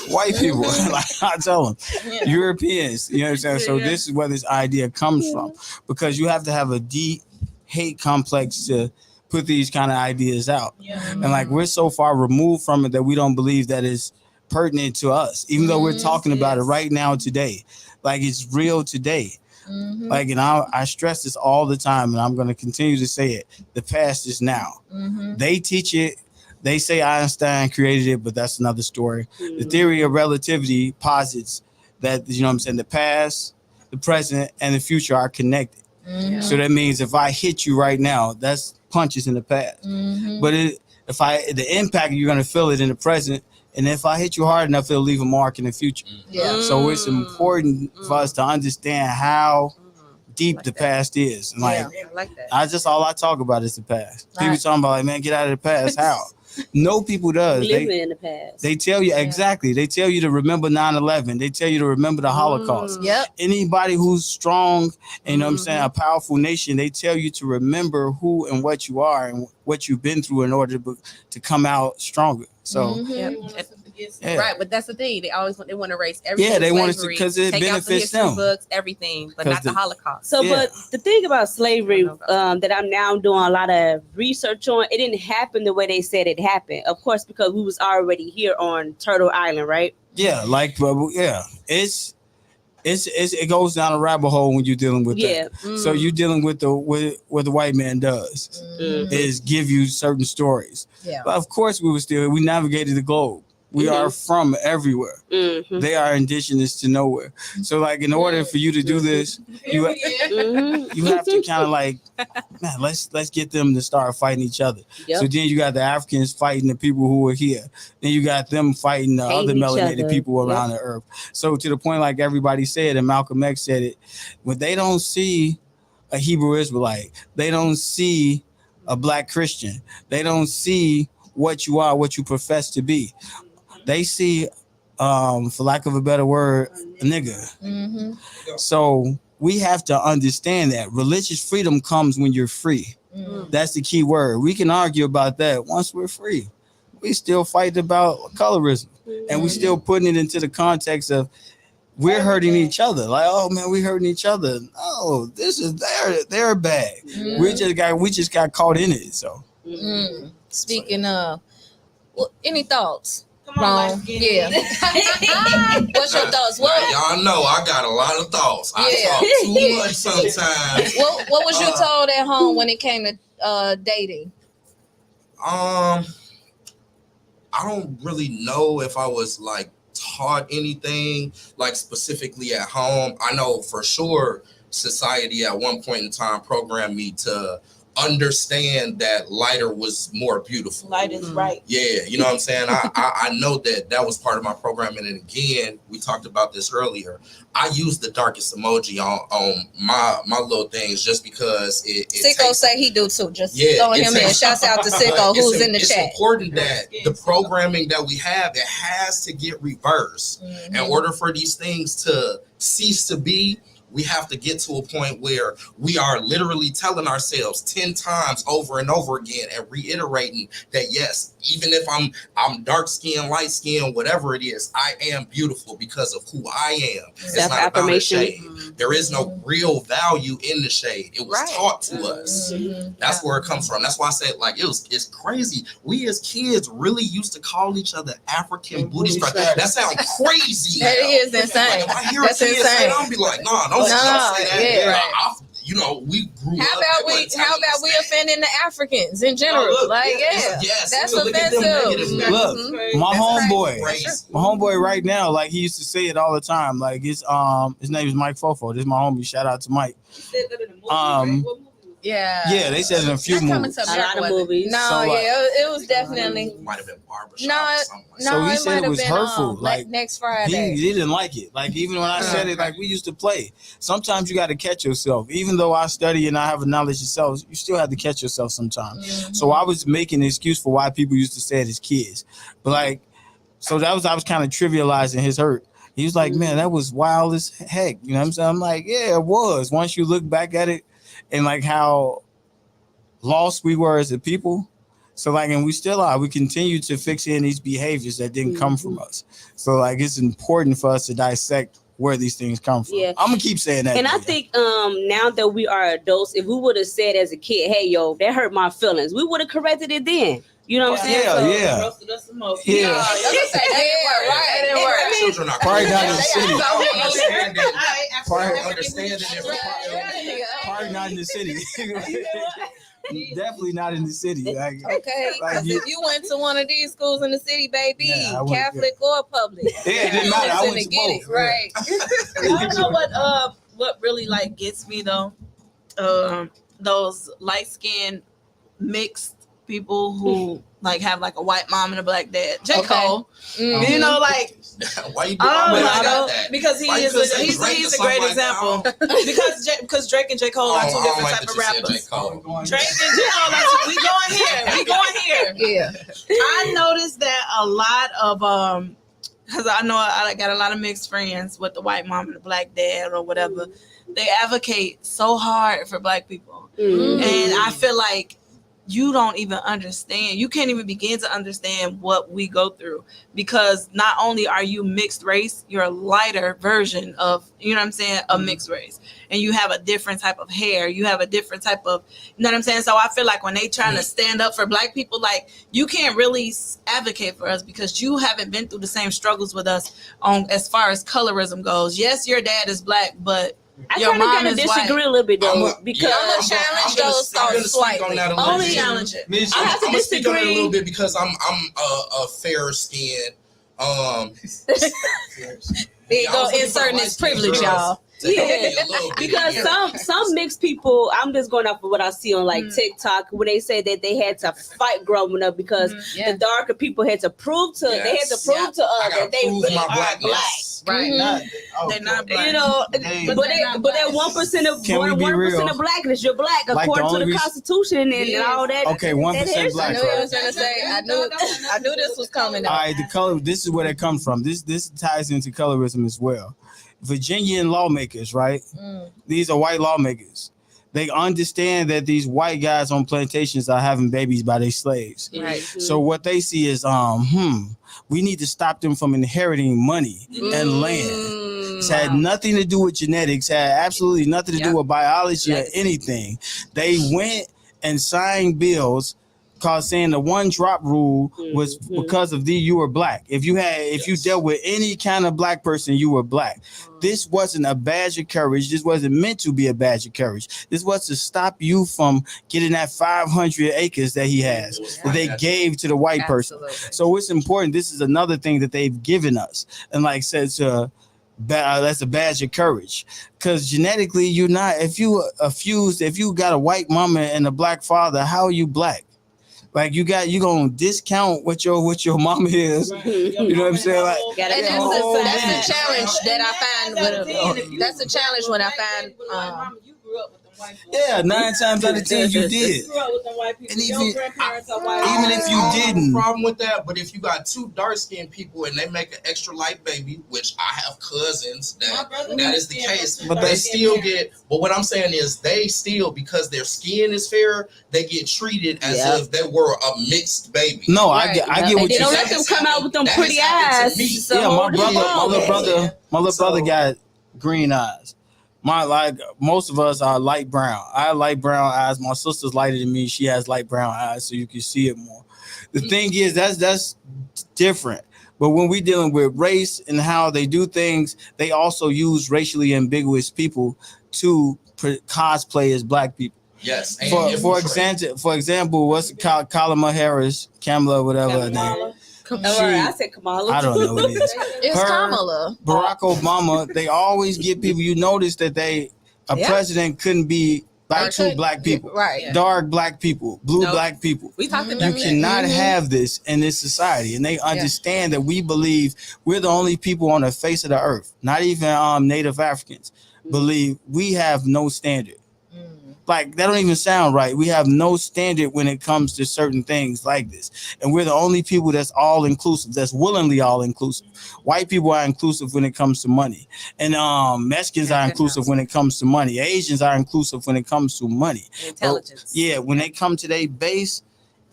white people, like I tell them, Europeans, you know what I'm saying? So this is where this idea comes from. Because you have to have a deep hate complex to put these kind of ideas out. And like we're so far removed from it that we don't believe that it's pertinent to us, even though we're talking about it right now today. Like it's real today. Like, and I stress this all the time, and I'm going to continue to say it. The past is now. They teach it. They say Einstein created it, but that's another story. The theory of relativity posits that, you know what I'm saying, the past, the present, and the future are connected. So that means if I hit you right now, that's punches in the past. But the impact, you're going to feel it in the present. And if I hit you hard enough, it'll leave a mark in the future.
Yeah.
So it's important for us to understand how deep the past is. And like,
I like that.
all I talk about is the past. People talking about like, man, get out of the past. How? No people does.
Living in the past.
They tell you exactly. They tell you to remember 9/11. They tell you to remember the Holocaust.
Yep.
Anybody who's strong, and you know what I'm saying, a powerful nation, they tell you to remember who and what you are and what you've been through in order to come out stronger. So yeah.
Right, but that's the thing. They want to erase everything.
Yeah, they want to
slavery,
because it
take out the
benefits
history
them.
books, everything, but not the Holocaust.
So,
Yeah.
but the thing about slavery that I'm now doing a lot of research on, it didn't happen the way they said it happened. Of course, because we was already here on Turtle Island, right?
Yeah, like it goes down a rabbit hole when you're dealing with that. So you're dealing with what the white man does is give you certain stories.
Yeah.
But of course we navigated the globe. We are from everywhere. They are indigenous to nowhere. So like in order for you to do this, you have to kind of like, man, let's get them to start fighting each other.
Yep.
So then you got the Africans fighting the people who are here. Then you got them fighting the
Hating
other
each
melanated
other.
people around the earth. So to the point, like everybody said, and Malcolm X said it, when they don't see a Hebrew Israelite, they don't see a black Christian, they don't see what you are, what you profess to be. They see, for lack of a better word, a nigga. So we have to understand that religious freedom comes when you're free. That's the key word. We can argue about that. Once we're free, we still fight about colorism, and we still putting it into the context of we're hurting each other. Like, oh man, we hurting each other. No, this is their bag. We just got caught in it. So
Speaking of, any thoughts?
Come on,
Wrong. Yeah. What's your thoughts?
Y'all know I got a lot of thoughts. I talk too much sometimes.
What was you told at home when it came to dating?
I don't really know if I was like taught anything like specifically at home. I know for sure society at one point in time programmed me to understand that lighter was more beautiful.
Light is right.
Yeah, you know what I'm saying? I know that was part of my programming. And again, we talked about this earlier. I use the darkest emoji on my little things just because it
Sicko
takes,
say he do too. Just
Yeah,
throwing
it
him in.
takes-
Shouts out to Sicko who's in the
it's
chat.
important that the programming that we have, it has to get reversed. In order for these things to cease to be, we have to get to a point where we are literally telling ourselves 10 times over and over again and reiterating that yes, even if I'm dark skinned, light skinned, whatever it is, I am beautiful because of who I am. It's not about a shade. There is no real value in the shade. It was taught to us. That's where it comes from. That's why I said like it's crazy. We as kids really used to call each other African booty scratch. That sounds crazy.
That is insane.
Like, if I hear a kid say that, I'll be like, nah, don't say that.
Yeah, right.
We grew
how
up.
How about we offending the Africans in general? That's offensive.
Look, my homeboy right now, like he used to say it all the time. Like his name is Mike Fofo. This is my homie. Shout out to Mike. Yeah, they said in a few movies.
A lot of movies.
No,
so, like,
it was definitely.
Might have been Barbershop.
No,
so he said it was hurtful. Like
next Friday,
he didn't like it. Like even when I said it, like we used to play. Sometimes you got to catch yourself. Even though I study and I have a knowledge yourself, you still have to catch yourself sometimes. Mm-hmm. So I was making an excuse for why people used to say it as kids. But like, so I was kind of trivializing his hurt. He was like, man, that was wild as heck. You know what I'm saying? I'm like, yeah, it was. Once you look back at it and like how lost we were as a people. So like, and we still are, we continue to fix in these behaviors that didn't come from us. So like, it's important for us to dissect where these things come from. Yeah. I'm gonna keep saying that.
And I think now that we are adults, if we would have said as a kid, hey, yo, that hurt my feelings, we would have corrected it then. You know what I'm saying?
Yeah.
That didn't work.
Children are
probably not in the city. Probably not in the city. Definitely not in the city. Like,
okay, because if you went to one of these schools in the city, baby, Catholic or public,
it didn't matter. I went to both.
Right.
I don't know what really like gets me though. Those light skinned mixed people who like have like a white mom and a black dad. J. Cole, you know, like
why you doing
because he's a great example. because Drake and J. Cole are two different type of rappers. Drake and J. Cole, we going here.
Yeah,
I noticed that a lot of because I know I got a lot of mixed friends with the white mom and the black dad or whatever. They advocate so hard for black people, and I feel like you don't even understand. You can't even begin to understand what we go through, because not only are you mixed race, you're a lighter version of, you know what I'm saying, a mixed race. And you have a different type of hair. You have a different type of, you know what I'm saying? So I feel like when they trying to stand up for black people, like you can't really advocate for us because you haven't been through the same struggles with us on as far as colorism goes. Yes, your dad is black, but
I kind of gotta disagree a little bit though, because
I'm gonna challenge those thoughts slightly.
Only challenge it.
I have to
I'm
disagree
speak on it a little bit because I'm a fair skin.
There you go, inserting his privilege, y'all.
Yeah, because some mixed people, I'm just going off of what I see on like TikTok when they say that they had to fight growing up because the darker people had to prove to us that they really are black.
Right. They're not black.
You know, but that 1% of blackness, you're black according to the Constitution and all that.
Okay, 1% black.
I knew I was gonna say. I knew this was coming.
All right, the color. This is where that comes from. This ties into colorism as well. Virginian lawmakers, right? These are white lawmakers. They understand that these white guys on plantations are having babies by their slaves.
Right.
So what they see is, we need to stop them from inheriting money and land. It's had nothing to do with genetics, had absolutely nothing to do with biology or anything. They went and signed bills cause saying the one drop rule was because of you were black. If you dealt with any kind of black person, you were black. This wasn't a badge of courage. This wasn't meant to be a badge of courage. This was to stop you from getting that 500 acres that he has that they gave to the white person. So it's important. This is another thing that they've given us, and like says that's a badge of courage, because genetically you're not. If you got a white mama and a black father, how are you black? Like you gonna discount what your mama is. You know what I'm saying? Like,
and that's a challenge that I find that's a challenge when I find
Yeah, 9 times out of 10 you did.
Grew up with them white people.
And
Your
even-
grandparents are white.
Even if you
I don't have
didn't.
a problem with that, but if you got 2 dark-skinned people and they make an extra light baby, which I have cousins that is the case,
But
they
they
still get. But what I'm saying is, they still, because their skin is fair, they get treated as if they were a mixed baby.
No,
Right.
I get
And
what
they
you're
don't
saying.
let them come out with them
That
pretty
has happened
eyes.
to me.
So
Yeah, my
hold
brother,
on.
my little brother
So-
got green eyes. Most of us are light brown. I have light brown eyes. My sister's lighter than me. She has light brown eyes, so you can see it more. The thing is, that's different. But when we're dealing with race and how they do things, they also use racially ambiguous people to cosplay as black people.
Yes. and
For
infiltrate.
example, what's Kamala Harris, Kamala, whatever her name.
All right, I said Kamala.
I don't know what it is.
It's
Her-
Kamala.
Barack Obama, they always get people. You notice that a
Yeah.
president couldn't be like 2 black people,
Right.
dark black people, blue
Nope.
black people.
We talked
Mhm.
about
You
that.
cannot
Mhm.
have this in this society, and they understand that we believe we're the only people on the face of the earth. Not even Native Africans believe we have no standard. Like, that don't even sound right. We have no standard when it comes to certain things like this. And we're the only people that's all inclusive, that's willingly all inclusive. White people are inclusive when it comes to money. And Mexicans are inclusive when it comes to money. Asians are inclusive when it comes to money.
Intelligence.
Yeah, when they come to their base,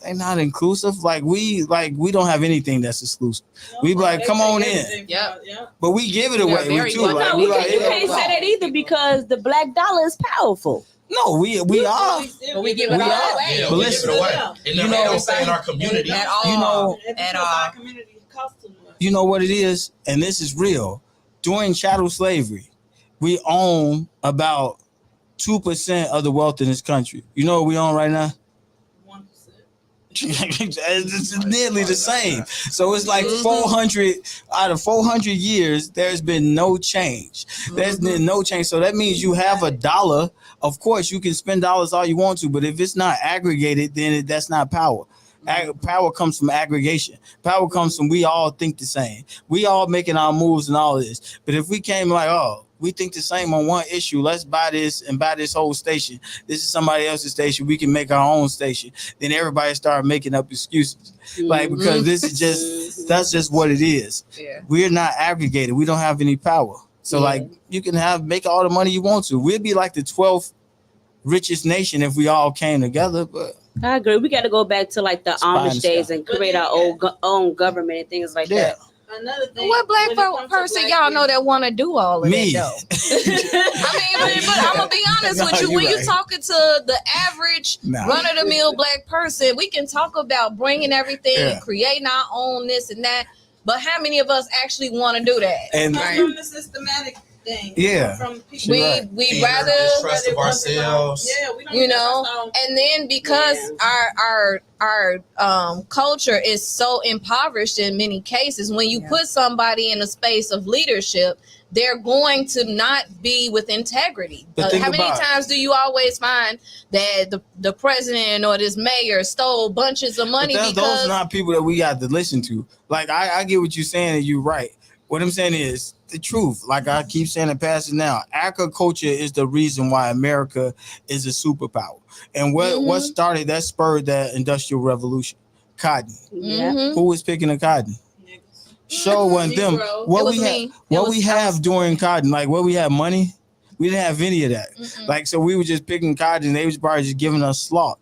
they're not inclusive. Like we don't have anything that's exclusive. We be like, come on in.
Yeah.
But we give it
We are
away
very
too.
much-
Like,
No,
we
you
like,
can't say that either because the black dollar is powerful.
no, we are.
But we give
We
it all
are.
away.
Yeah,
But
we
listen,
give it away. And
you
then
know-
they don't stay in our community.
At all.
You know-
At all.
Community costs too much.
You know what it is, and this is real. During chattel slavery, we own about 2% of the wealth in this country. You know what we own right now?
1%.
It's nearly the same. So it's like
Mhm.
400 out of 400 years, there's been no change. There's been no change. So that means you have a dollar. Of course, you can spend dollars all you want to, but if it's not aggregated, then that's not power. Power comes from aggregation. Power comes from we all think the same. We all making our moves and all this. But if we came like, oh, we think the same on one issue, let's buy this and buy this whole station. This is somebody else's station. We can make our own station. Then everybody start making up excuses. Like, because this is that's just what it is.
Yeah.
We're not aggregated. We don't have any power. So like, you can make all the money you want to. We'd be like the 12th richest nation if we all came together. But
I agree. We got to go back to like the
Spine
Amish days and create our own government and things like
yeah,
that.
Another thing.
What black
when it comes to
person
black
y'all know
people-
that want to do all of
me.
that though? I mean, but I'm gonna be honest
No,
with you.
you
When you
right.
talking to the average
Nah.
run-of-the-mill black person, we can talk about bringing everything,
Yeah.
creating our own this and that. But how many of us actually want to do that?
And
Come from the systematic thing.
Yeah.
From people.
We
Fear,
rather,
distrust of ourselves.
Yeah, we don't
you
even
know,
trust
and then because our culture is so impoverished in many cases, when you put somebody in a space of leadership, they're going to not be with integrity.
But think
How many
about it.
times do you always find that the president or this mayor stole bunches of money
those
because
are not people that we got to listen to. Like, I get what you're saying, and you're right. What I'm saying is the truth. Like I keep saying it past it now. Agriculture is the reason why America is a superpower. And what started that spurred that industrial revolution? Cotton.
Yeah.
Mhm.
Who was picking the cotton? Sure wasn't them.
Negro.
What
It was
we
me.
have, what
It
we
was-
have during cotton, like what we have money, we didn't have any of that.
Mm-mm.
Like, so we were just picking cotton, and they was probably just giving us sloth.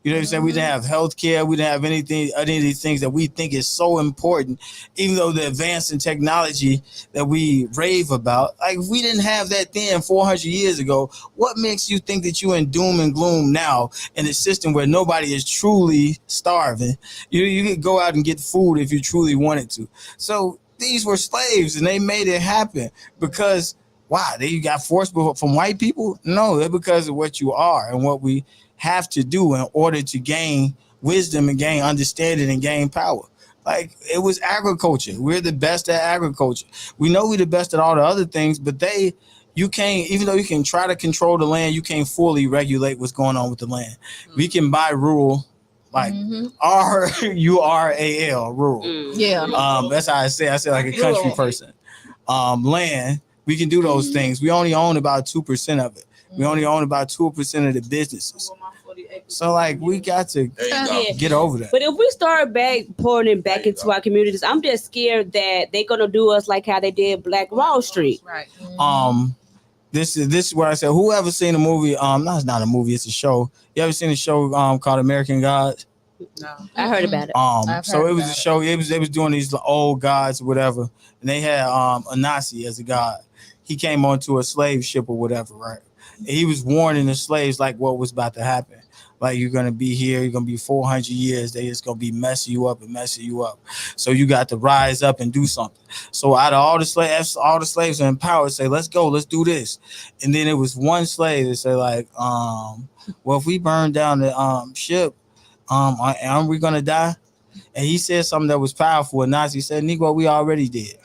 You know what I'm saying? We didn't have health care. We didn't have any of these things that we think is so important, even though the advance in technology that we rave about. Like, if we didn't have that then 400 years ago, what makes you think that you're in doom and gloom now in a system where nobody is truly starving? You could go out and get food if you truly wanted to. So these were slaves, and they made it happen because, why? They got forced from white people? No, they're because of what you are and what we have to do in order to gain wisdom and gain understanding and gain power. Like, it was agriculture. We're the best at agriculture. We know we're the best at all the other things, but you can't, even though you can try to control the land, you can't fully regulate what's going on with the land. We can buy rural, like RURAL, rural.
Yeah.
That's how I say like a country person. Land, we can do those things. We only own about 2% of it. We only own about 2% of the businesses. So like we got to get over that.
But if we start pouring it back into our communities, I'm just scared that they're gonna do us like how they did Black Wall Street.
Right.
This is where I said, whoever seen a movie, no, it's not a movie, it's a show. You ever seen a show called American Gods?
No.
I heard about it.
So it was a show, they was doing these old gods or whatever, and they had a Nazi as a god. He came onto a slave ship or whatever, right? And he was warning the slaves like what was about to happen. Like, you're gonna be here, you're gonna be 400 years, they just gonna be messing you up. So you got to rise up and do something. So out of all the slaves are empowered, say, let's go, let's do this. And then it was one slave that said, like, well, if we burn down the ship, aren't we gonna die? And he said something that was powerful. And Nazi said, Negro, we already did.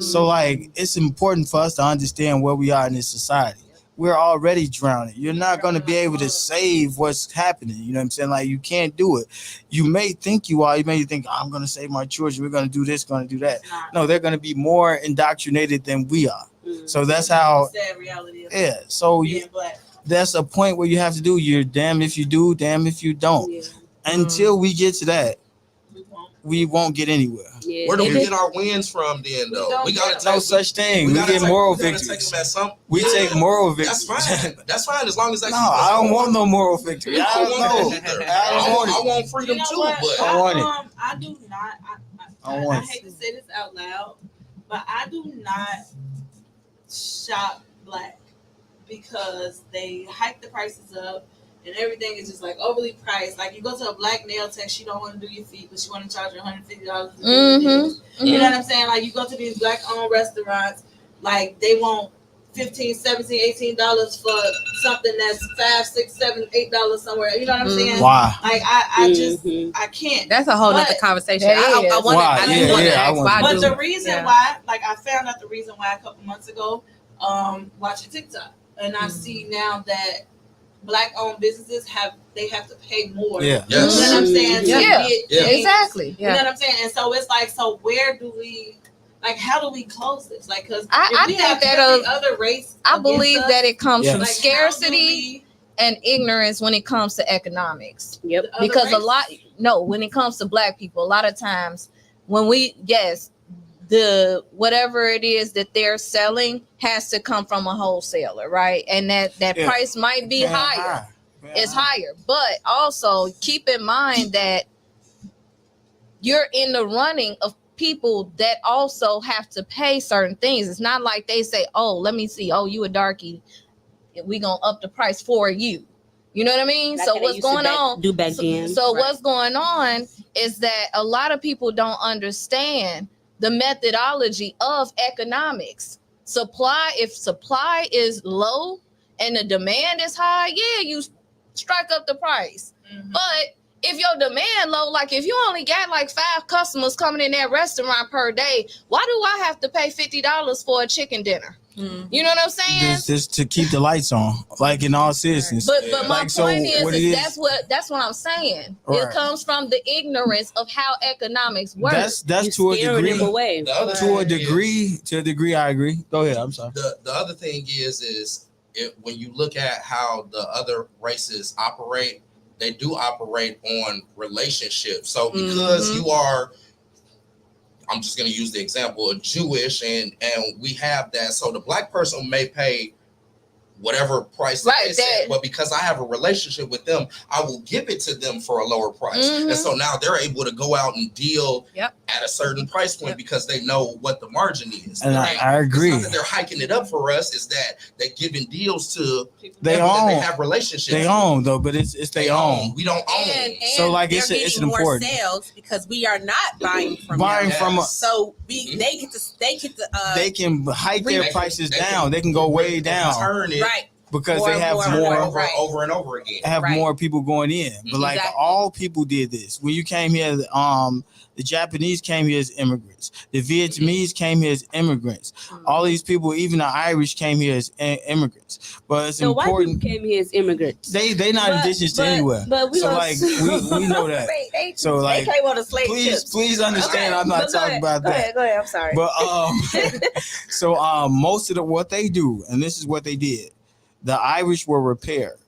So like, it's important for us to understand where we are in this society. We're already drowning. You're not going to be able to save what's happening. You know what I'm saying? Like, you can't do it. You may think you are. You may think, I'm going to save my children. We're going to do this, going to do that. No, they're going to be more indoctrinated than we are. So that's how.
Sad reality.
Yeah. So that's a point where you have to do. You're damned if you do, damned if you don't. Yeah. Until we get to that, we won't get anywhere.
Yeah. Where do we get our wins from then, though? We got
no such thing. We get moral victories. We take moral victories.
That's fine. That's fine as long as that.
No, I don't want no moral victory. I don't know.
I want freedom too, but
I want it. I do not. I hate to say this out loud, but I do not shop black because they hike the prices up. And everything is just like overly priced. Like, you go to a black nail tech, she don't want to do your feet, but she want to charge you $150. You know what I'm saying? Like, you go to these black-owned restaurants, like, they want $15, $17, $18 for something that's $5, $6, $7, $8 somewhere. You know what I'm saying?
Why?
Like, I just I can't.
That's a whole other conversation. I wonder.
But the reason why, like, I found out the reason why a couple months ago, watching TikTok, and I see now that Black-owned businesses have to pay more.
Yeah.
You know what I'm saying?
Exactly.
You know what I'm saying? And so it's like, so where do we, like, how do we close this? Like, because
I
we
think
have
that
every other race.
I believe that it comes from
like,
scarcity and ignorance when it comes to economics.
Yep.
Because when it comes to black people, a lot of times when the whatever it is that they're selling has to come from a wholesaler, right? And that price might be higher. It's higher. But also keep in mind that you're in the running of people that also have to pay certain things. It's not like they say, oh, let me see. Oh, you a darkie. We gonna up the price for you. You know what I mean?
Like
so what's going on? What's going on is that a lot of people don't understand the methodology of economics. If supply is low and the demand is high, you strike up the price. But if your demand low, like if you only got like 5 customers coming in that restaurant per day, why do I have to pay $50 for a chicken dinner? You know what I'm saying?
Just to keep the lights on, like, in all seriousness.
But my point is that's what I'm saying. Right. It comes from the ignorance of how economics works.
That's to a degree. To a degree, I agree. Go ahead. I'm sorry.
The other thing is when you look at how the other races operate, they do operate on relationships. So because you are, I'm just going to use the example of Jewish, and we have that. So the black person may pay whatever price they said, but because I have a relationship with them, I will give it to them for a lower price. And so now they're able to go out and deal at a certain price point because they know what the margin is.
And I agree.
It's not that they're hiking it up for us, is that they're giving deals to people
they
have relationships.
They own though, but it's they own.
We don't own.
And
so like it's important.
More sales because we are not buying from so they
can hike their prices down. They can go way down.
Turn it.
Right.
Because they have more
over and over again.
Have more people going in. But like all people did this. When you came here, the Japanese came here as immigrants. The Vietnamese came here as immigrants. All these people, even the Irish, came here as immigrants. But it's important.
White people came here as immigrants.
They not indigenous to anywhere.
But we
know that. So like,
they came on a slave
please understand. I'm not talking about that.
Go ahead. I'm sorry.
But so most of what they do, and this is what they did. The Irish were repaired.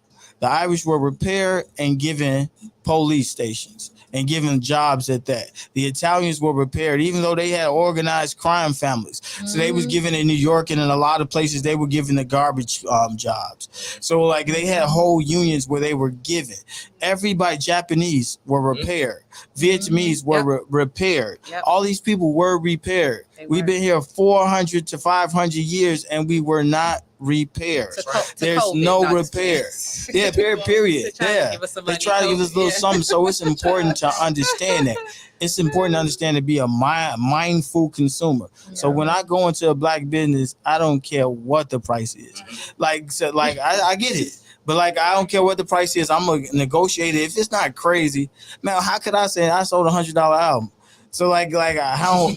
The Irish were repaired and given police stations and given jobs at that. The Italians were repaired, even though they had organized crime families. So they was given in New York and in a lot of places they were given the garbage jobs. So like they had whole unions where they were given. Everybody, Japanese were repaired. Vietnamese were repaired. All these people were repaired. We've been here 400 to 500 years and we were not repaired. There's no repair. Yeah, period. Yeah, they try to give us a little something. So it's important to understand that. It's important to understand to be a mindful consumer. So when I go into a black business, I don't care what the price is. Like I get it. But like I don't care what the price is. I'm gonna negotiate it. If it's not crazy, man, how could I say I sold $100 album? So like how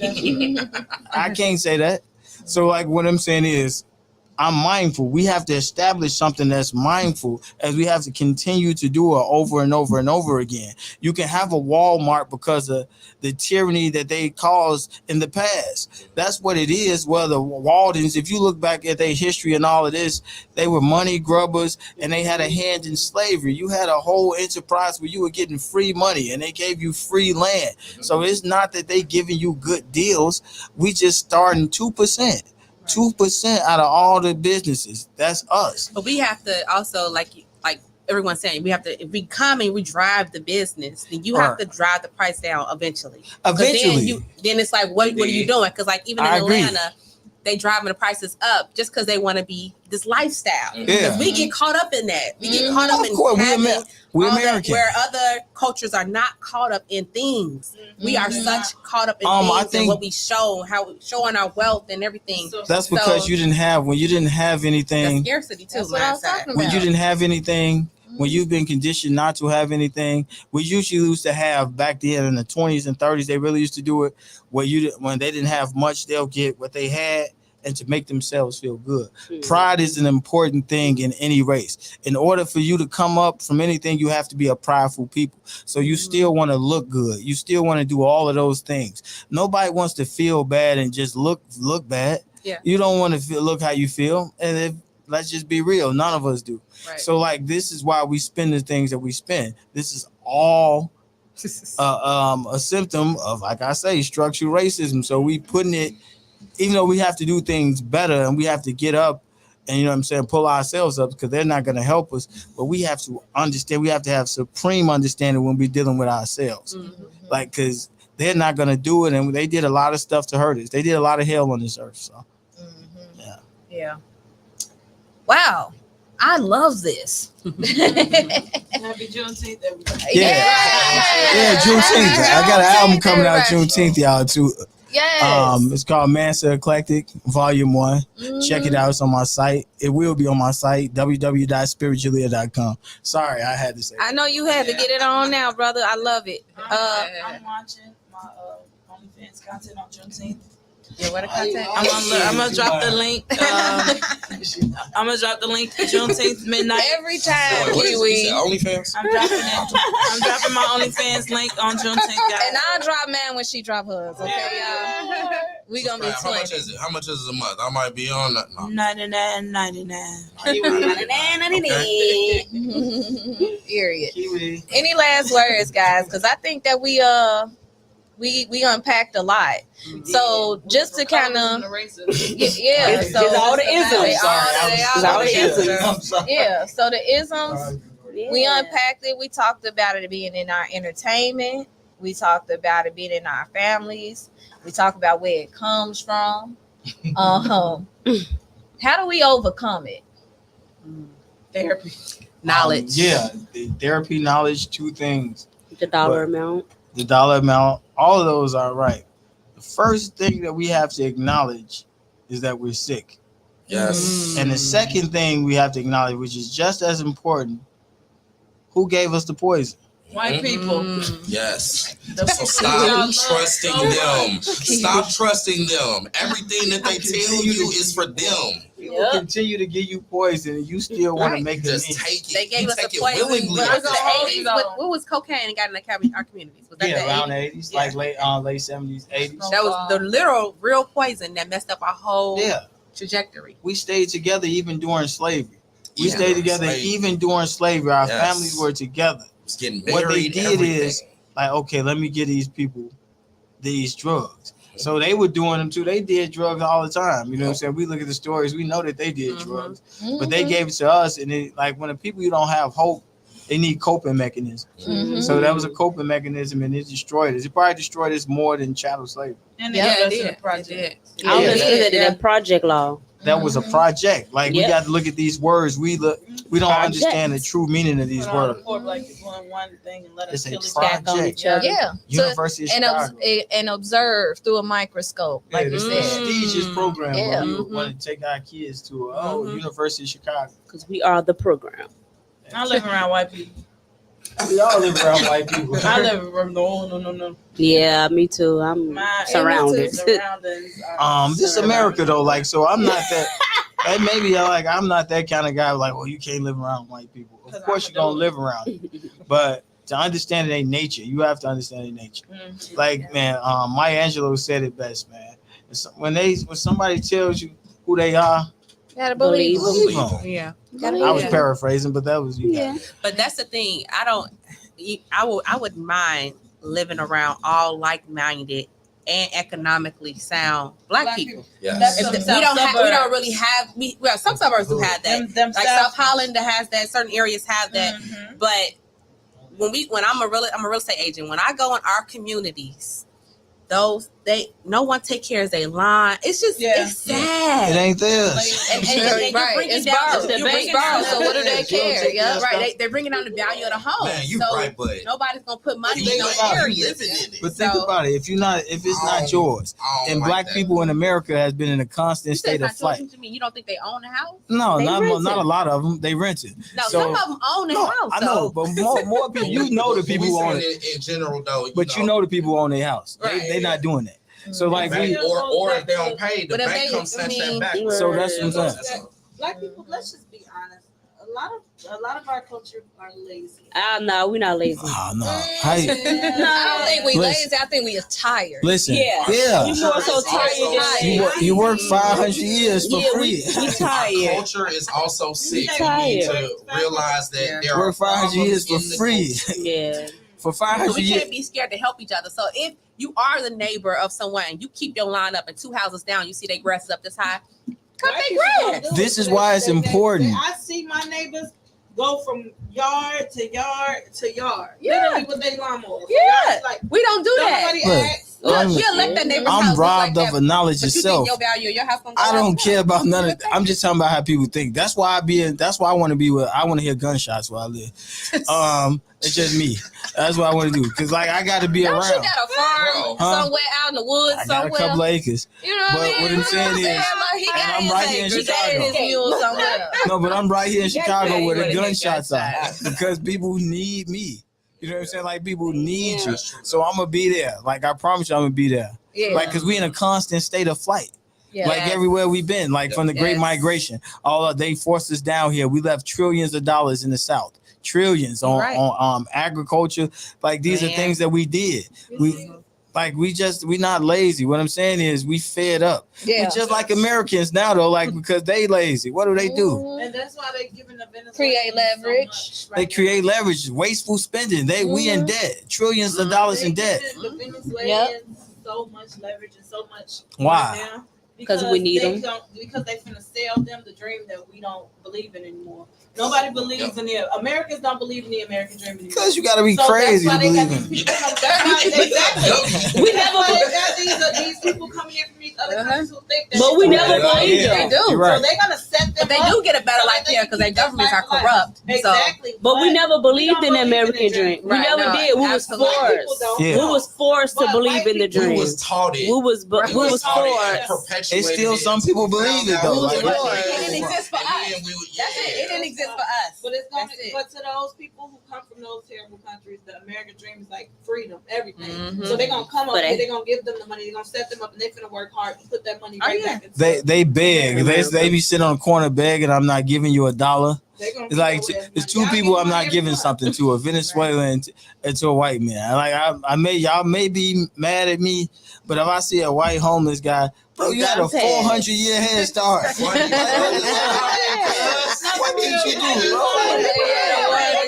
I can't say that. So like what I'm saying is I'm mindful. We have to establish something that's mindful, as we have to continue to do it over and over and over again. You can have a Walmart because of the tyranny that they caused in the past. That's what it is. Well, the Waldens, if you look back at their history and all of this, they were money grubbers and they had a hand in slavery. You had a whole enterprise where you were getting free money and they gave you free land. So it's not that they giving you good deals. We just starting 2%. 2% out of all the businesses. That's us.
But we have to also, like everyone's saying, we have to, if we come and we drive the business, then you have to drive the price down eventually. Then it's like, what are you doing? Because like even in Atlanta, they driving the prices up just because they want to be this lifestyle. Because we get caught up in that. We get caught up in
we're American.
Where other cultures are not caught up in things. We are such caught up in things and what we show, how we showing our wealth and everything.
That's because you didn't have anything.
The scarcity too.
When you didn't have anything, when you've been conditioned not to have anything, we usually used to have back then in the 20s and 30s, they really used to do it when they didn't have much, they'll get what they had and to make themselves feel good. Pride is an important thing in any race. In order for you to come up from anything, you have to be a prideful people. So you still want to look good. You still want to do all of those things. Nobody wants to feel bad and just look bad. Yeah. You don't want to look how you feel. And let's just be real. None of us do. Right. So like, this is why we spend the things that we spend. This is all a symptom of, like I say, structural racism. So we putting it, even though we have to do things better and we have to get up and, you know what I'm saying, pull ourselves up because they're not going to help us. But we have to understand, we have to have supreme understanding when we're dealing with ourselves. Like, because they're not going to do it. And they did a lot of stuff to hurt us. They did a lot of hell on this earth. So,
yeah. Wow. I love this.
Happy Juneteenth, everybody.
Yeah, Juneteenth. I got an album coming out Juneteenth, y'all, too.
Yes.
It's called Mansa Eclectic Volume 1. Check it out. It's on my site. It will be on my site, www.spiritjulia.com. Sorry, I had to say
I know you had to get it on now, brother. I love it.
I'm watching my OnlyFans content on Juneteenth.
Yeah, what a content?
I'm gonna drop the link. I'm gonna drop the link to Juneteenth midnight.
Every time,
Kiwi. OnlyFans?
I'm dropping my OnlyFans link on Juneteenth, guys.
And I'll drop mine when she drop hers. Okay, y'all. We gonna be
How much is it? How much is it a month? I might be on that. No.
$99.99. Period. Any last words, guys? Because I think that we unpacked a lot. So just to kind of so
all the isms.
So the isms, we unpacked it. We talked about it being in our entertainment. We talked about it being in our families. We talked about where it comes from. How do we overcome it?
Therapy, knowledge.
Therapy, knowledge, two things.
The dollar amount,
all of those are right. The first thing that we have to acknowledge is that we're sick.
Yes.
And the second thing we have to acknowledge, which is just as important, who gave us the poison?
White people.
Yes. So stop trusting them. Stop trusting them. Everything that they tell you is for them.
People continue to give you poison and you still want to make them
just take it.
They gave us the poison.
Willingly.
What was cocaine and got in our communities? Was that
around the 80s, like late 70s, 80s.
That was the real poison that messed up our whole trajectory.
We stayed together even during slavery. We stayed together even during slavery. Our families were together.
Getting married,
what they did is like, okay, let me get these people these drugs. So they were doing them too. They did drugs all the time. You know what I'm saying? We look at the stories, we know that they did drugs, but they gave it to us. And it, like when the people you don't have hope, they need coping mechanisms. So that was a coping mechanism, and it destroyed us. It probably destroyed us more than chattel slavery.
And
it did. Project.
I understood that project law.
That was a project. Like we got to look at these words. We don't understand the true meaning of these words.
Poor black people in one thing and let us kill
stack on each other.
Yeah.
University of Chicago.
And observe through a microscope, like you said.
Prestigious program where we want to take our kids to University of Chicago.
Because we are the program.
I live around white people.
We all live around white people.
I live around no.
Yeah, me too. I'm surrounded.
This America though, like, so I'm not that. Maybe I'm not that kind of guy. Like, well, you can't live around white people. Of course, you're gonna live around it, but to understand their nature, you have to understand their nature. Like, man, Maya Angelou said it best, man. When somebody tells you who they are,
you gotta believe them.
Yeah.
I was paraphrasing, but that was
But that's the thing. I wouldn't mind living around all like-minded and economically sound black people.
Yes.
We don't really have. Well, some suburbs do have that. Like South Holland has that. Certain areas have that. But when I'm a real estate agent, when I go in our communities, no one take care of their lawn. It's just it's sad.
It ain't this.
It's borrowed.
So what do they care?
Yeah, right. They're bringing down the value of the home.
Man, you right, but
nobody's gonna put money in those areas.
But think about it. If it's not yours, and black people in America has been in a constant state of flight.
You don't think they own the house?
No, not a lot of them. They rent it.
No, some of them own the house.
I know, but more people. You know the people who own it
in general, though.
But you know the people who own their house. They're not doing that. So like,
or if they don't pay, the bank comes snatch that back.
So that's what I'm saying.
Black people, let's just be honest. A lot of our culture are lazy.
No, we're not lazy.
No.
I don't think we lazy. I think we are tired.
Listen,
you more so tired.
You work 500 years for free.
We tired.
Our culture is also sick. We need to realize that there
work 500 years for free.
Yeah.
For 500
we
years.
can't be scared to help each other. So if you are the neighbor of someone and you keep your line up and 2 houses down, you see their grass is up this high, cut their grass.
This is why it's important.
I see my neighbors go from yard to yard to yard.
Yeah.
Literally with their lawnmower.
Yeah.
Like,
we don't do that. You'll let that neighbor's house
I'm robbed
like
of a knowledge
but
itself.
You think your value of your house gonna go
I don't
up?
care about none of that. I'm just talking about how people think. That's why I want to be with. I want to hear gunshots where I live. It's just me. That's what I want to do. Cause like I got to be around.
You got a farm somewhere out in the woods
I got
somewhere.
a couple of acres.
You know
But what I'm saying is, I'm right here in Chicago. No, but I'm right here in Chicago where the gunshots are because people need me. You know what I'm saying? Like people need you. So I'm gonna be there. Like I promise you, I'm gonna be there.
Yeah.
Like because we in a constant state of flight.
Yeah.
Like everywhere we've been, like from the Great Migration, they forced us down here. We left trillions of dollars in the South, trillions on agriculture. Like these are things that we did. We not lazy. What I'm saying is we fed up.
Yeah.
We're just like Americans now though, like because they lazy. What do?
And that's why they giving the Venezuelans
create leverage.
So
they create leverage, wasteful spending. We in debt, trillions of dollars in debt.
The Venezuelans so much leverage and so much.
Why?
Right now.
Because we need them.
Because they finna sell them the dream that we don't believe in anymore. Nobody believes in it. Americans don't believe in the American dream anymore.
Because you gotta be crazy to believe in.
We never got these people coming in from these other countries who think that.
But we never believe them.
They do.
Right.
So they're gonna set them.
But they do get a better life here because their governments are corrupt.
Exactly.
But we never believed in the American dream. We never did. We was forced.
Yeah.
We was forced to believe in the dream.
We was taught it.
We was forced.
It's still some people believe it though. Like,
It didn't exist for us. That's it. It didn't exist for us.
But it's gonna. But to those people who come from those terrible countries, the American dream is like freedom, everything. So they're gonna come up here, they're gonna give them the money, they're gonna set them up, and they're gonna work hard to put that money right back into
they beg. They be sitting on the corner begging. I'm not giving you $1. It's like it's two people I'm not giving something to, a Venezuelan and to a white man. Like y'all may be mad at me, but if I see a white homeless guy, bro, you got a 400-year head start.
Why what did you do, bro?
Yeah,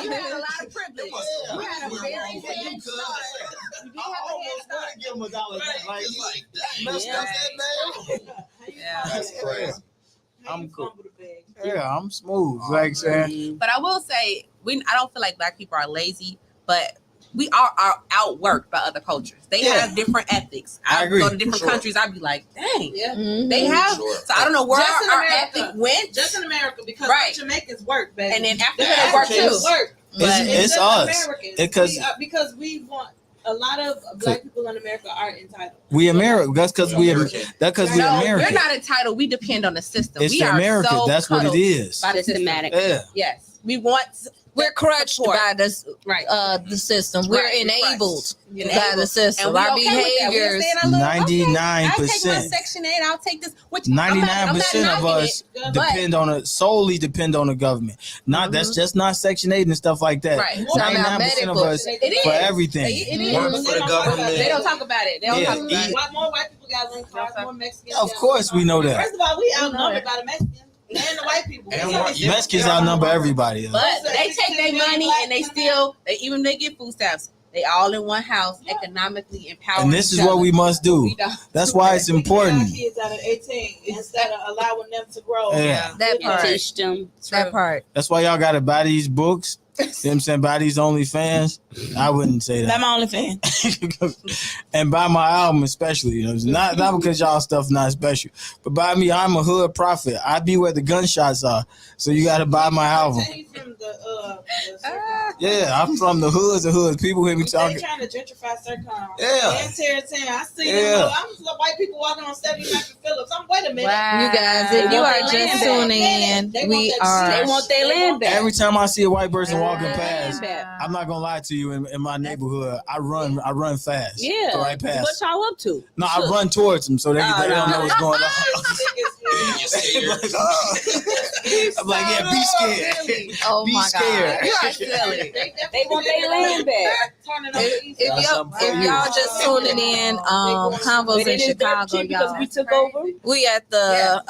You had a lot of privilege. You had a very head start. You did have a head start.
Give him $1 back. Like,
Like that messed up that man.
Yeah.
That's crazy.
I'm cool. Yeah, I'm smooth. Like saying,
But I will say, I don't feel like Black people are lazy, but we are outworked by other cultures. They have different ethics.
I agree.
Go to different countries, I'd be like, dang,
Mhm.
they have.
Sure.
So I don't know where
Just in
our
America.
ethic went.
Just in America, because
Right.
the Jamaicans work, baby.
And then after
The
that, they work
Africans
too.
work.
But
it's
just
us.
Americans.
Because
we want a lot of Black people in America are entitled.
we American. That's because we
American.
we
no,
American.
we're not entitled. We depend on the system.
It's
We
the
are
American.
so
That's what it
cuddled
is.
by the system.
Systematic.
Yeah.
Yes, we want.
We're crutched
support.
by this,
Right.
the system. We're
Right,
enabled
Enabled.
by the system.
And we
Our
okay with that. We're
behaviors.
saying our little, okay, I'll take my
99%.
Section 8. I'll take this. Which
99% of us
but-
solely depend on the government. Not that's just not Section 8 and stuff like that.
Right.
Talking about
99% of
medical.
us
It is.
for everything.
It is.
Work for the government.
They don't talk about it. They don't
Yeah,
talk about it.
More white people got linked cars, more Mexicans.
Of
got
course we know that.
First of all, we outnumbered by the Mexicans and the white people.
And
So
white-
it's-
yeah.
Mexicans outnumber everybody. though.
But they take their money and they even they get food stamps. They all in one house, economically empowered.
And this is what we must do. That's why it's
We get our
important.
kids out of 18 instead of allowing them to grow.
Yeah.
That part.
Teach them.
That part.
That's why y'all gotta buy these books. You know what I'm saying? Buy these OnlyFans. I wouldn't say
That's
that.
my only fan.
And buy my album especially. You know, it's not because y'all stuff not special. But buy me, I'm a hood prophet. I be where the gunshots are. So you gotta buy my album.
From
Yeah, I'm from the hoods of hoods. People hear me
they
talking.
trying to gentrify Circon.
Yeah.
And Tarrytown. I see
Yeah.
them. I'm white people walking on 79th and Phillips. Wait a minute.
Wow.
You guys, if you are just tuning in,
They want
we
that
are.
shit.
They want their land back.
Every time I see a white person walking
Land
past,
back.
I'm not gonna lie to you. In my neighborhood, I run fast.
Yeah.
Go right
What
past.
y'all up to?
No, I run towards them so they don't know what's going on.
You're scared.
I'm like, yeah, be scared.
Oh
Be
my
scared.
God.
You are silly.
They want their land back.
If y'all just tuning in, Convos
But
in
it is dirt
Chicago,
cheap because
y'all.
we took over.
We at the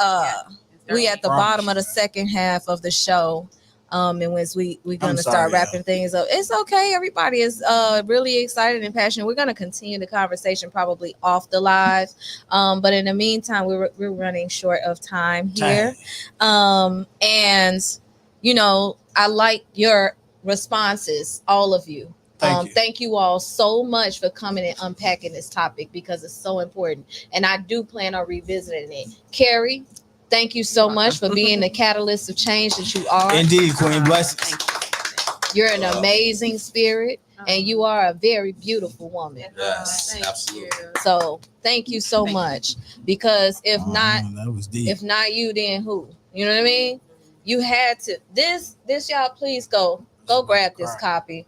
we at the
Promise.
bottom of the second half of the show. And once we're gonna
I'm
start
sorry,
wrapping things up. It's okay. Everybody is really excited and passionate. We're gonna continue the conversation probably off the live. But in the meantime, we're running short of time here. And you know, I like your responses, all of you.
Thank you.
Thank you all so much for coming and unpacking this topic because it's so important. And I do plan on revisiting it. Carrie, thank you so much for being the catalyst of change that you are.
Indeed, Queen. Blessings.
You're an amazing spirit and you are a very beautiful woman.
Yes, absolutely.
So thank you so much. Because if not,
that was deep.
if not you, then who? You know what I mean? You had to this y'all please go grab this copy.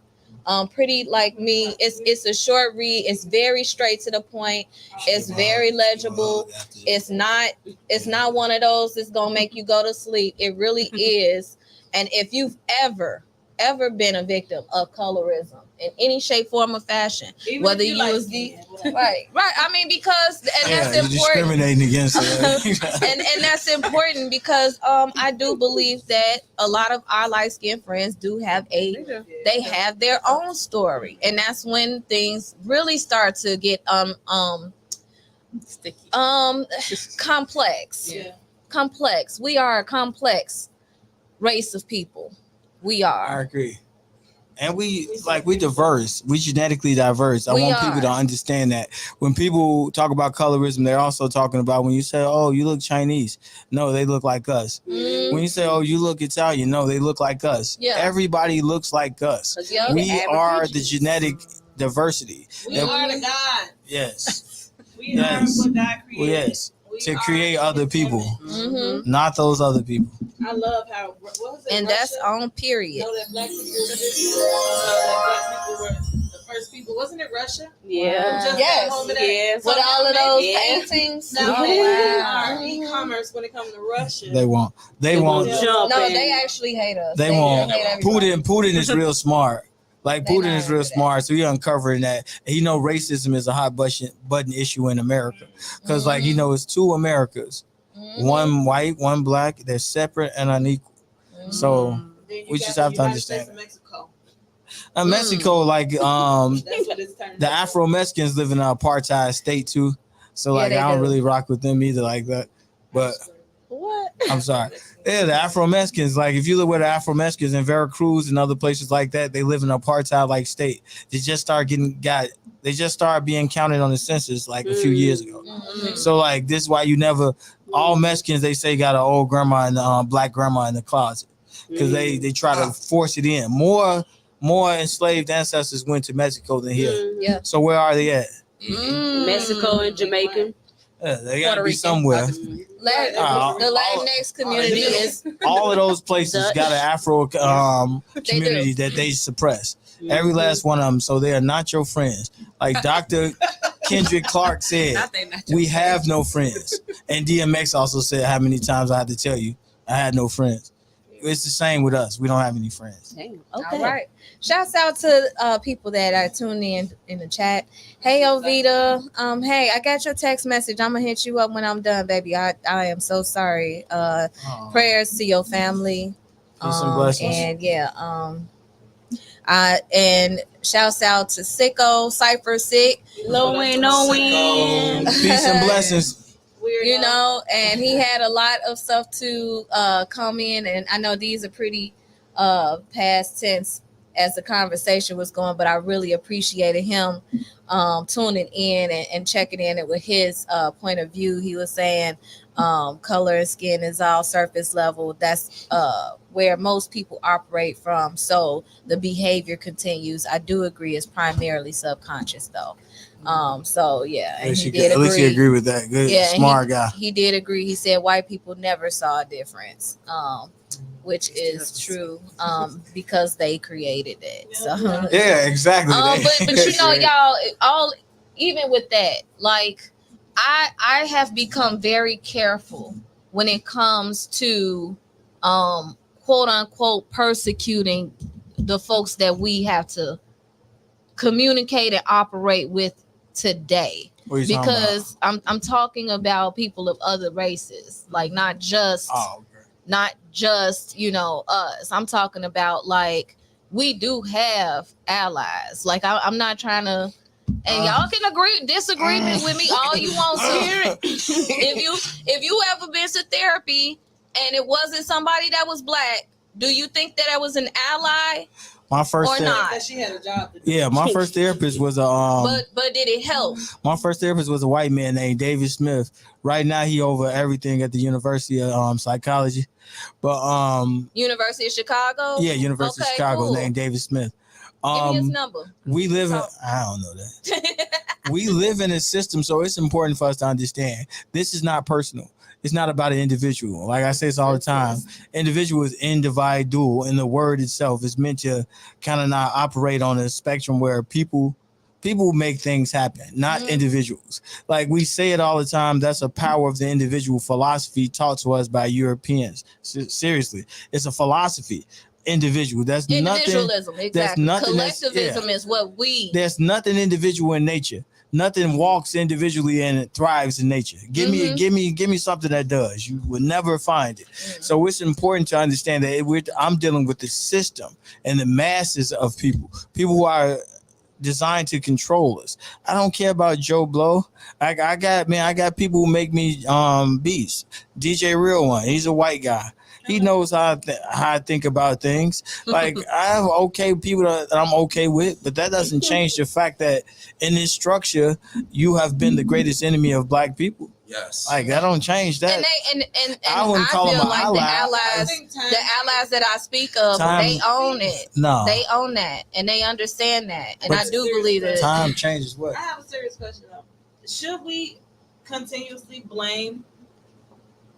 Pretty Like Me. It's a short read. It's very straight to the point. It's very legible. It's not one of those that's gonna make you go to sleep. It really is. And if you've ever been a victim of colorism in any shape, form, or fashion,
Even
whether
if
you
like
was
me.
right. I mean, because and that's
you're
important.
discriminating against her.
and that's important because I do believe that a lot of our light-skinned friends do have they have their own story, and that's when things really start to get
Sticky.
complex.
Yeah.
Complex. We are a complex race of people. We
I
are.
agree. And we diverse. We genetically diverse. I
We
want
are.
people to understand that. When people talk about colorism, they're also talking about when you say, oh, you look Chinese. No, they look like us.
Mm,
When you say, oh, you look Italian. No, they look like us.
Yeah.
Everybody looks like us.
'cause y'all
We
the
are
average
the genetic diversity.
We
And-
are the God.
Yes.
We
Yes.
are what God created.
Well, yes.
We
To
are
create other people,
Mhm.
not those other people.
I love how what was it?
And that's
Russia?
on period.
Know that black people were the first people. Wasn't it Russia?
Yeah.
Just
Yes.
that moment that-
Yes.
With
So
all of
now
those
Yeah.
paintings.
Now
Oh,
they
wow.
are e-commerce when it comes to Russia.
They won't. They
They
won't.
won't jump
No,
in.
they actually hate us.
They won't.
hate everybody.
Putin is real smart. Like
They
Putin
not
is real
into that.
smart, so he uncovering that. And he know racism is a hot button issue in America, because like he knows two Americas. one white, one black. They're separate and unequal. So we just have to understand. Mexico, like
That's what it's turning
the
into.
Afro Mexicans live in an apartheid state too. So like
they
I don't
do.
really rock with them either like that. But
What?
I'm sorry. Yeah, the Afro Mexicans, like if you look where the Afro Mexicans in Veracruz and other places like that, they live in an apartheid like state. They just started being counted on the census like a few years ago. So like this is why you never all Mexicans they say got an old grandma and black grandma in the closet. Because they try to force it in. More enslaved ancestors went to Mexico than here.
Yeah.
So where are they at?
Mexico and Jamaica.
Yeah, they gotta
Puerto
be
Rican.
somewhere.
The Latinx community is
All of those places
Dutch.
got an Afro community that they suppress. Every last one of them. So they are not your friends. Like Dr. Kendrick Clark said, we have no friends. And DMX also said how many times I had to tell you I had no friends. It's the same with us. We don't have any friends.
Damn.
all
Okay.
right. Shouts out to people that are tuning in the chat. Hey Ovita, hey, I got your text message. I'm gonna hit you up when I'm done, baby. I am so sorry. Prayers to your family.
Peace and blessings.
And yeah, and shouts out to Sicko, Cypher Sick.
Low win, no win.
Peace and blessings.
You know, and he had a lot of stuff to come in, and I know these are pretty past tense as the conversation was going, but I really appreciated him tuning in and checking in it with his point of view. He was saying color and skin is all surface level. That's where most people operate from. So the behavior continues. I do agree it's primarily subconscious though. So yeah, and he did
At least he
agree.
agree with that. Good,
Yeah,
smart guy.
He did agree. He said white people never saw a difference, which is true, because they created it. So
Yeah, exactly.
but you know, y'all, all even with that, like I have become very careful when it comes to quote unquote persecuting the folks that we have to communicate and operate with today,
What are you talking
because I'm talking about people of other races, like not just you know us. I'm talking about like we do have allies. Like I'm not trying to, and y'all can disagree with me all you want to. If you ever been to therapy and it wasn't somebody that was black, do you think that was an ally?
My first
or not?
That she had a job to do.
Yeah, my first therapist was a
but did it help?
My first therapist was a white man named David Smith. Right now he over everything at the University of Psychology. But
University of Chicago?
Yeah, University of Chicago,
cool.
named David Smith.
Give me his number.
We live in I don't know that. We live in a system, so it's important for us to understand this is not personal. It's not about an individual. Like I say this all the time. Individual is individual, and the word itself is meant to kind of not operate on a spectrum where people make things happen, not individuals. Like we say it all the time. That's a power of the individual philosophy taught to us by Europeans. Seriously, it's a philosophy. Individual. That's
individualism.
Nothing.
Exactly.
That's nothing.
Collectivism is what we.
There's nothing individual in nature. Nothing walks individually and it thrives in nature. Give me something that does. You will never find it. So it's important to understand that I'm dealing with the system and the masses of people who are designed to control us. I don't care about Joe Blow. I got people who make me beats. DJ Real One, he's a white guy. He knows how I think about things. Like I have okay people that I'm okay with, but that doesn't change the fact that in this structure, you have been the greatest enemy of black people.
Yes.
Like that don't change that.
And
I wouldn't call
feel
them
like
ally.
the allies that I speak of, they own it.
No,
they own that and they understand that, and
But
I do believe that
time changes what.
I have a serious question though. Should we continuously blame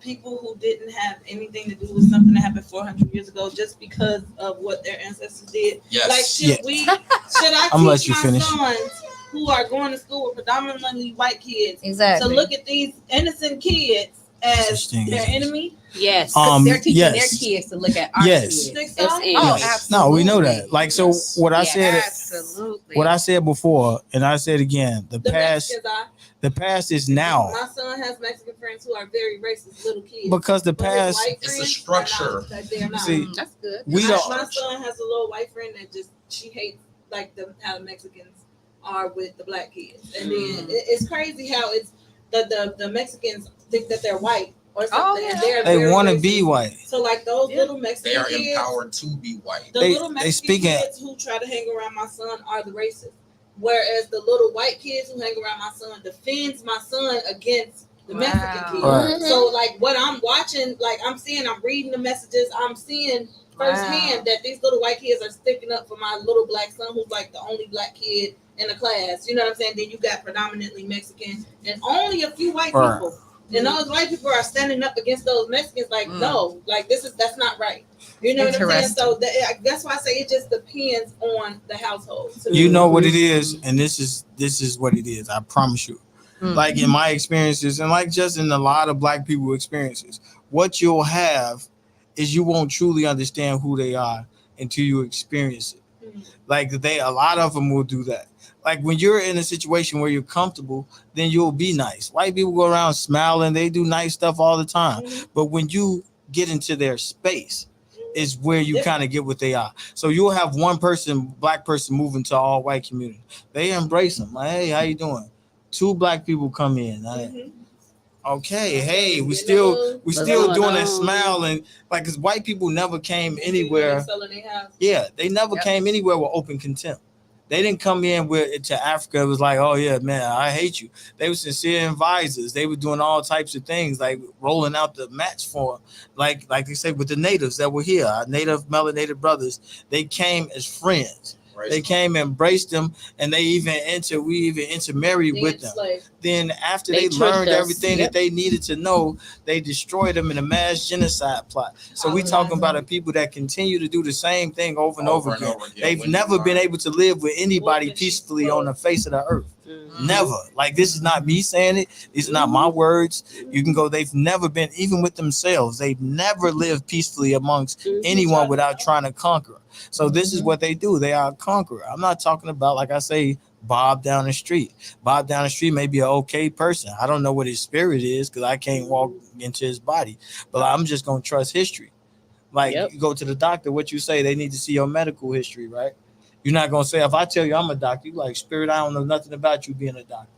people who didn't have anything to do with something that happened 400 years ago just because of what their ancestors did?
Yes.
Like, should I
I'm gonna let
teach
you
my
finish.
sons who are going to school with predominantly white kids
exactly
to look at these innocent kids as their enemy?
Yes.
They're teaching
yes.
their kids to look at our
Yes.
kids.
So?
Yes.
No, we know that. Like so, what I said.
Absolutely.
What I said before, and I said again, the
The
past.
Mexicans are.
The past is now.
My son has Mexican friends who are very racist little kids.
Because the
But his
past,
white
It's a
friends
structure.
are not. They're not.
See,
That's good.
we
my
don't.
son has a little white friend that she hates like how the Mexicans are with the black kids, and then it's crazy how it's the Mexicans think that they're white or something.
Oh, yeah.
And
They
very
want to
racist.
be white.
So like those little
They
Mexican
are
kids,
empowered to be white.
the
They-
little
they
Mexican
speak at-
kids who try to hang around my son are the racists, whereas the little white kids who hang around my son defends my son against the Mexican kids.
Right.
So like what I'm watching, like I'm reading the messages, I'm seeing firsthand that these little white kids are sticking up for my little black son who's like the only black kid in the class. You know what I'm saying? Then you got predominantly Mexican and only a few white
Right.
people. And those white people are standing up against those Mexicans like, no, like that's not right. You know what I'm saying? So that's why I say it just depends on the household.
You know what it is, and this is what it is. I promise you. Like in my experiences, and like just in a lot of black people experiences, what you'll have is you won't truly understand who they are until you experience it. Like a lot of them will do that. Like when you're in a situation where you're comfortable, then you'll be nice. White people go around smiling, they do nice stuff all the time. But when you get into their space, is where you kind of get what they are. So you'll have one black person move into all white community. They embrace them. Like, hey, how you doing? 2 black people come in. Okay, hey, we still doing that smile and like, cause white people never came anywhere. Yeah, they never came anywhere with open contempt. They didn't come in to Africa. It was like, oh yeah, man, I hate you. They were sincere advisors. They were doing all types of things, like rolling out the match for them. Like they say with the natives that were here, our native melanated brothers. They came as friends. They came and embraced them, and we even intermarried with them. Then after they learned everything that they needed to know, they destroyed them in a mass genocide plot. So we talking about a people that continue to do the same thing over and over again. They've never been able to live with anybody peacefully on the face of the earth. Never. Like, this is not me saying it. These are not my words. You can go, they've never been, even with themselves, they've never lived peacefully amongst anyone without trying to conquer. So this is what they do. They are a conqueror. I'm not talking about, like I say, Bob down the street. Bob down the street may be an okay person. I don't know what his spirit is because I can't walk into his body. But I'm just going to trust history. Like, you go to the doctor, what you say, they need to see your medical history, right? You're not going to say, if I tell you I'm a doctor, you're like, Spirit, I don't know nothing about you being a doctor.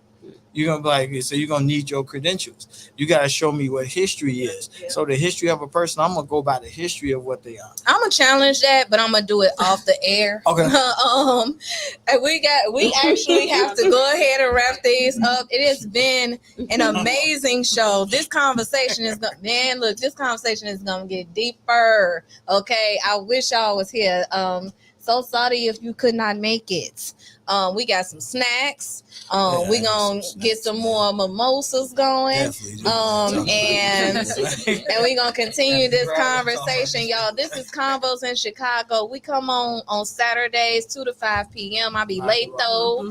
You're going to be like, so you're going to need your credentials. You got to show me what history is. So the history of a person, I'm going to go by the history of what they are.
I'm going to challenge that, but I'm going to do it off the air.
Okay.
We actually have to go ahead and wrap things up. It has been an amazing show. This conversation is going to get deeper. Okay. I wish y'all was here. So sorry if you could not make it. We got some snacks. We gonna get some more mimosas going. And we gonna continue this conversation, y'all. This is Convos in Chicago. We come on Saturdays 2 to 5 p.m. I'll be late though.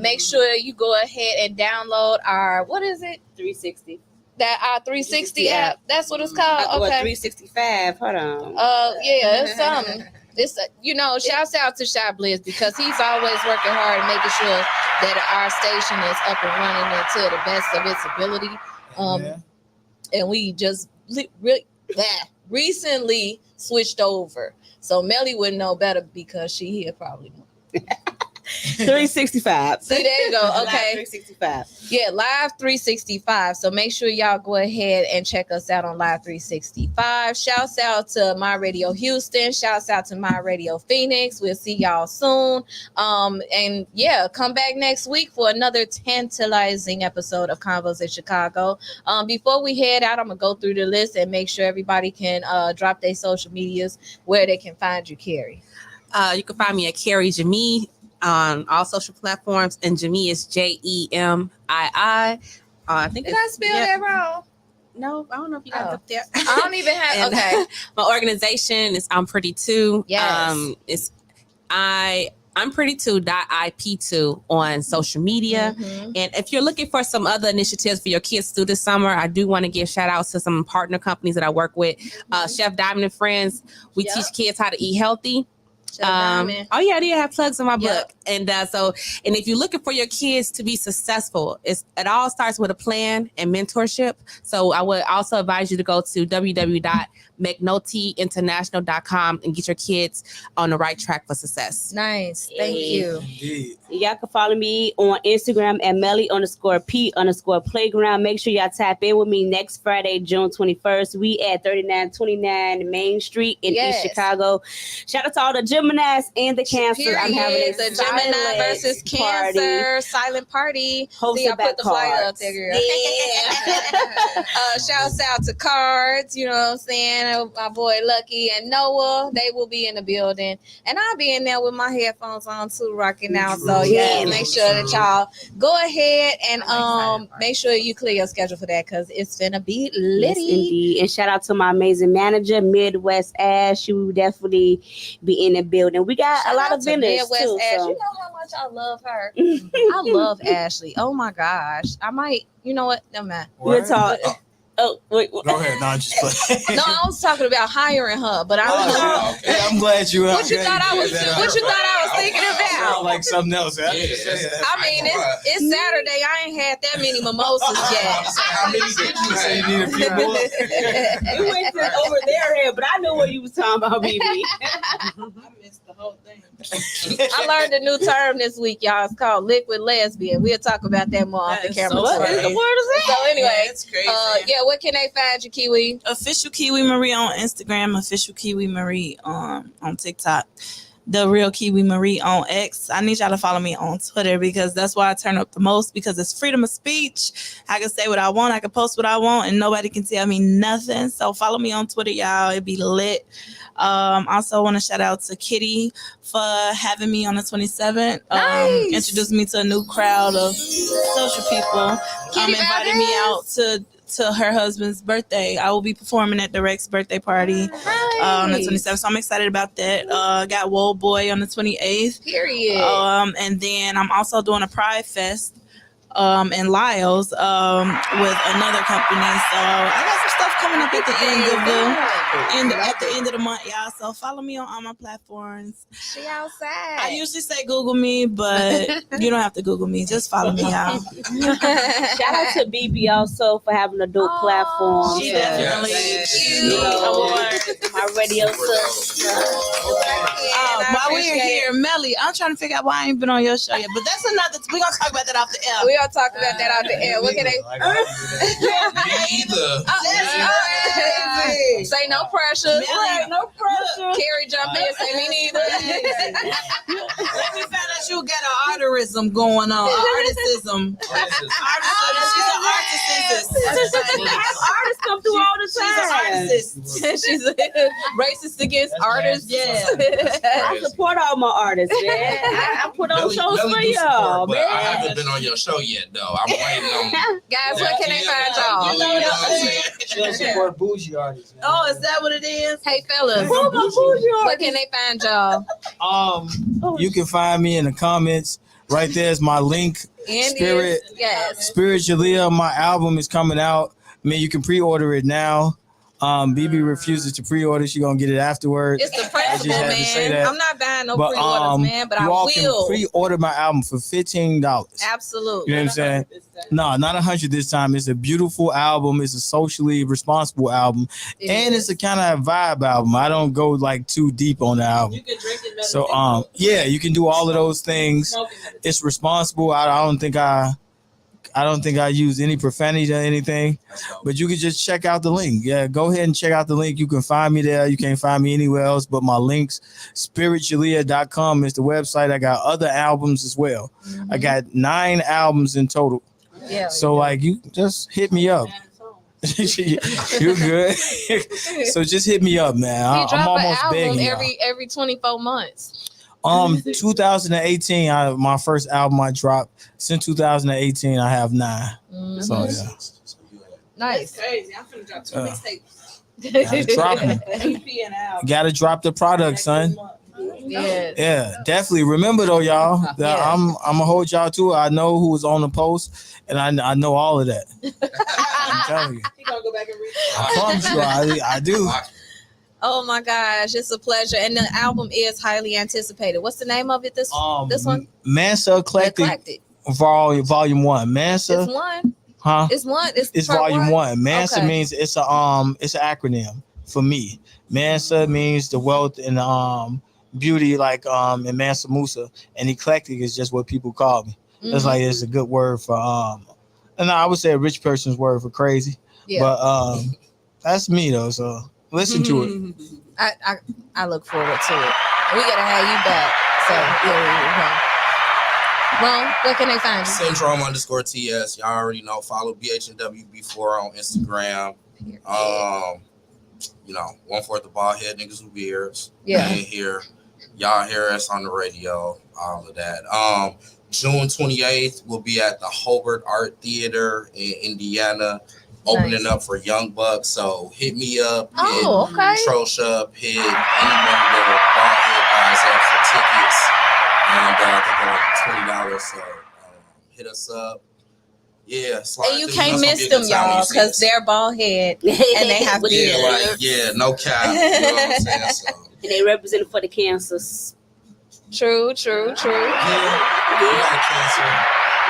Make sure you go ahead and download our
360.
Our 360 app. That's what it's called. Okay.
365. Hold on.
Yeah, it's something. It's shouts out to Shy Blizz because he's always working hard and making sure that our station is up and running to the best of its ability. And we just recently switched over, so Melly would know better because she here probably more.
365.
See, there you go. Okay.
Live 365.
Yeah, Live 365. So make sure y'all go ahead and check us out on Live 365. Shouts out to My Radio Houston. Shouts out to My Radio Phoenix. We'll see y'all soon. And yeah, come back next week for another tantalizing episode of Convos in Chicago. Before we head out, I'm gonna go through the list and make sure everybody can drop their social medias where they can find you, Carrie.
You can find me at Carrie Jamie on all social platforms, and Jamie is Jemii. I think
Did I spell that wrong?
No, I don't know if you got it up there.
I don't even have. Okay.
My organization is I'm Pretty Too.
Yes.
It's I'm Pretty Too.ip2 on social media. And if you're looking for some other initiatives for your kids to do this summer, I do want to give shout outs to some partner companies that I work with. Chef Diamond and Friends. We teach kids how to eat healthy. Oh yeah, I did have plugs in my book, and and if you're looking for your kids to be successful, it all starts with a plan and mentorship. So I would also advise you to go to www.mcnultyinternational.com and get your kids on the right track for success.
Nice, thank you.
Indeed.
Y'all can follow me on Instagram at Melly_P_Playground. Make sure y'all tap in with me next Friday, June 21st. We at 3929 Main Street in East Chicago. Shout out to all the Geminis and the Cancer. I'm having
the Gemini versus Cancer silent party. See, I put the flyer up there, girl. Yeah. Shouts out to Cards, you know what I'm saying? My boy Lucky and Noah. They will be in the building. And I'll be in there with my headphones on too, rocking out. So yeah, make sure that y'all go ahead and make sure you clear your schedule for that because it's gonna be litty.
Yes, indeed. And shout out to my amazing manager, Midwest Ash. She will definitely be in the building. We got a lot of vendors
Midwest
too.
Ash.
So.
You know how much I love her. I love Ashley. Oh my gosh. I might, you know what? No man.
We'll talk. Oh, wait.
Go ahead. No, I'm just playing.
No, I was talking about hiring her, but I don't know.
Okay. I'm glad you.
What you thought I was thinking about?
Sound like something else.
I mean, it's Saturday. I ain't had that many mimosas yet.
How many did you say you need a few more?
You went over their head, but I know what you was talking about, BB.
I missed the whole thing.
I learned a new term this week, y'all. It's called liquid lesbian. We'll talk about that more off the camera.
So
What is the word is that? So anyway,
it's crazy.
Where can they find you, Kiwi?
Official Kiwi Marie on Instagram, Official Kiwi Marie on TikTok, The Real Kiwi Marie on X. I need y'all to follow me on Twitter because that's why I turn up the most because it's freedom of speech. I can say what I want, I can post what I want, and nobody can tell me nothing. So follow me on Twitter, y'all. It'd be lit. Also want to shout out to Kitty for having me on the 27th.
Nice.
Introduced me to a new crowd of social people. Invited me out to her husband's birthday. I will be performing at the Rex birthday party on the 27th. So I'm excited about that. Got Wold Boy on the 28th.
Period.
And then I'm also doing a Pride Fest in Lyles with another company. So I got some stuff coming up at the end of the month, y'all. So follow me on all my platforms.
She outside.
I usually say Google me, but you don't have to Google me. Just follow me, y'all.
Shout out to BB also for having a dope platform.
She definitely
my radio sister.
While we're here, Melly, I'm trying to figure out why I ain't been on your show yet. But that's another. We're gonna talk about that off the air.
We're gonna talk about that out the air. What can they?
Me either.
Say no pressure.
Right, no pressure.
Carrie jumped in. Say me neither.
Let me find out you got an arterism going on. Artism. She's an artist.
Artists come through all the time.
She's racist against artists.
Yeah.
I support all my artists, man. I put on shows for y'all,
but
man.
I haven't been on your show yet, though. I'm waiting on.
Guys, where can they find y'all?
You know what I'm saying?
She doesn't support bougie artists. Man.
Oh, is that what it is?
Hey, fellas, where can they find y'all?
You can find me in the comments. Right there's my link. Spirit Jalea. My album is coming out. I mean, you can pre-order it now. BB refuses to pre-order. She gonna get it afterwards.
It's the principle, man. I'm not buying no pre-orders, man, but I
you all
will.
can pre-order my album for $15.
Absolutely.
You know what I'm saying? No, not 100 this time. It's a beautiful album. It's a socially responsible album, it's a kind of vibe album. I don't go like too deep on the album.
You can drink it.
So you can do all of those things. It's responsible. I don't think I use any profanity or anything, but you can just check out the link. Yeah, go ahead and check out the link. You can find me there. You can't find me anywhere else but my links. SpiritJalea.com is the website. I got other albums as well. I got 9 albums in total.
Yeah.
So like you just hit me up. You're good. So just hit me up, man. I'm almost begging
every 24 months.
2018, my first album I dropped. Since 2018, I have 9. So yeah.
Nice.
That's crazy. I'm finna drop 2 mixtapes.
Gotta drop the product, son.
Yes.
Yeah, definitely. Remember though, y'all, that I'm gonna hold y'all to it. I know who was on the post, and I know all of that. I'm telling you.
He gonna go back and read.
I promise you, I do.
Oh my gosh, it's a pleasure. And the album is highly anticipated. What's the name of it? This one?
Mansa Eclectic. Volume 1. Mansa.
It's one.
Huh?
It's one.
It's volume 1. Mansa means it's an acronym for me. Mansa means the wealth and beauty, like in Mansa Musa, and eclectic is just what people call me. It's like it's a good word for and I would say a rich person's word for crazy. Yeah. But that's me though. So listen to it.
I look forward to it. We gotta have you back. So yeah. Well, where can they find you?
Syndrome_TS. Y'all already know. Follow BHNWB4 on Instagram. One for the bald head niggas with beards. Yeah. In here. Y'all hear us on the radio. All of that. June 28th, we'll be at the Hobart Art Theater in Indiana, opening up for Young Bucks. So hit me up. Hit Trosh up. Hit any one of the bald head guys up for tickets. And I think they're like $20. So hit us up. Yeah,
and you can't miss them, y'all, because they're bald head and they have beard.
No cap. You know what I'm saying? So.
And they represent for the cancers.
True.
Yeah. We got cancer.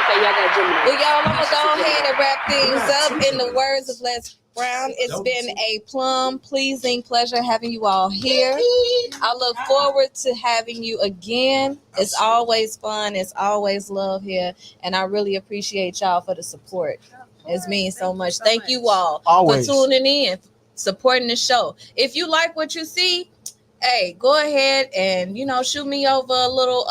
Okay, y'all got Gemini.
Well, y'all, I'm gonna go ahead and wrap things up. In the words of Les Brown, it's been a pleasing pleasure having you all here. I look forward to having you again. It's always fun. It's always love here. And I really appreciate y'all for the support. It means so much. Thank you all for tuning in, supporting the show. If you like what you see, hey, go ahead and, shoot me over a little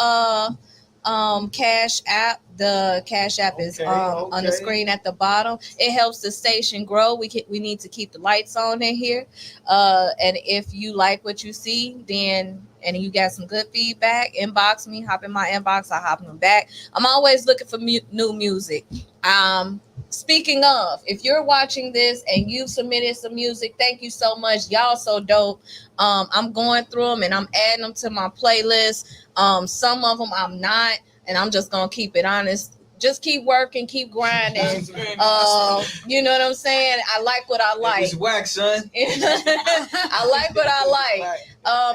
Cash App. The Cash App is on the screen at the bottom. It helps the station grow. We need to keep the lights on in here. And if you like what you see, then and you got some good feedback, inbox me. Hop in my inbox. I'll hop them back. I'm always looking for new music. Speaking of, if you're watching this and you've submitted some music, thank you so much. Y'all so dope. I'm going through them and I'm adding them to my playlist. Some of them I'm not. And I'm just going to keep it honest. Just keep working, keep grinding. You know what I'm saying? I like what I like.
It's whack, son.
I like what I like.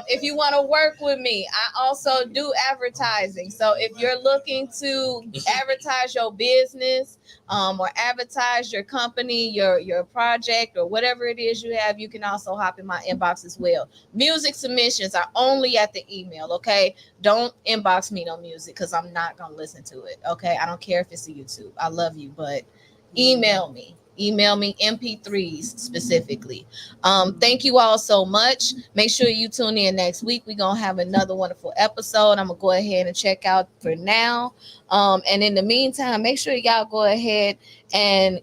If you want to work with me, I also do advertising. So if you're looking to advertise your business or advertise your company, your project, or whatever it is you have, you can also hop in my inbox as well. Music submissions are only at the email, okay? Don't inbox me no music because I'm not going to listen to it, okay? I don't care if it's a YouTube. I love you, but email me. Email me MP3s specifically. Thank you all so much. Make sure you tune in next week. We're going to have another wonderful episode. I'm going to go ahead and check out for now. And in the meantime, make sure y'all go ahead and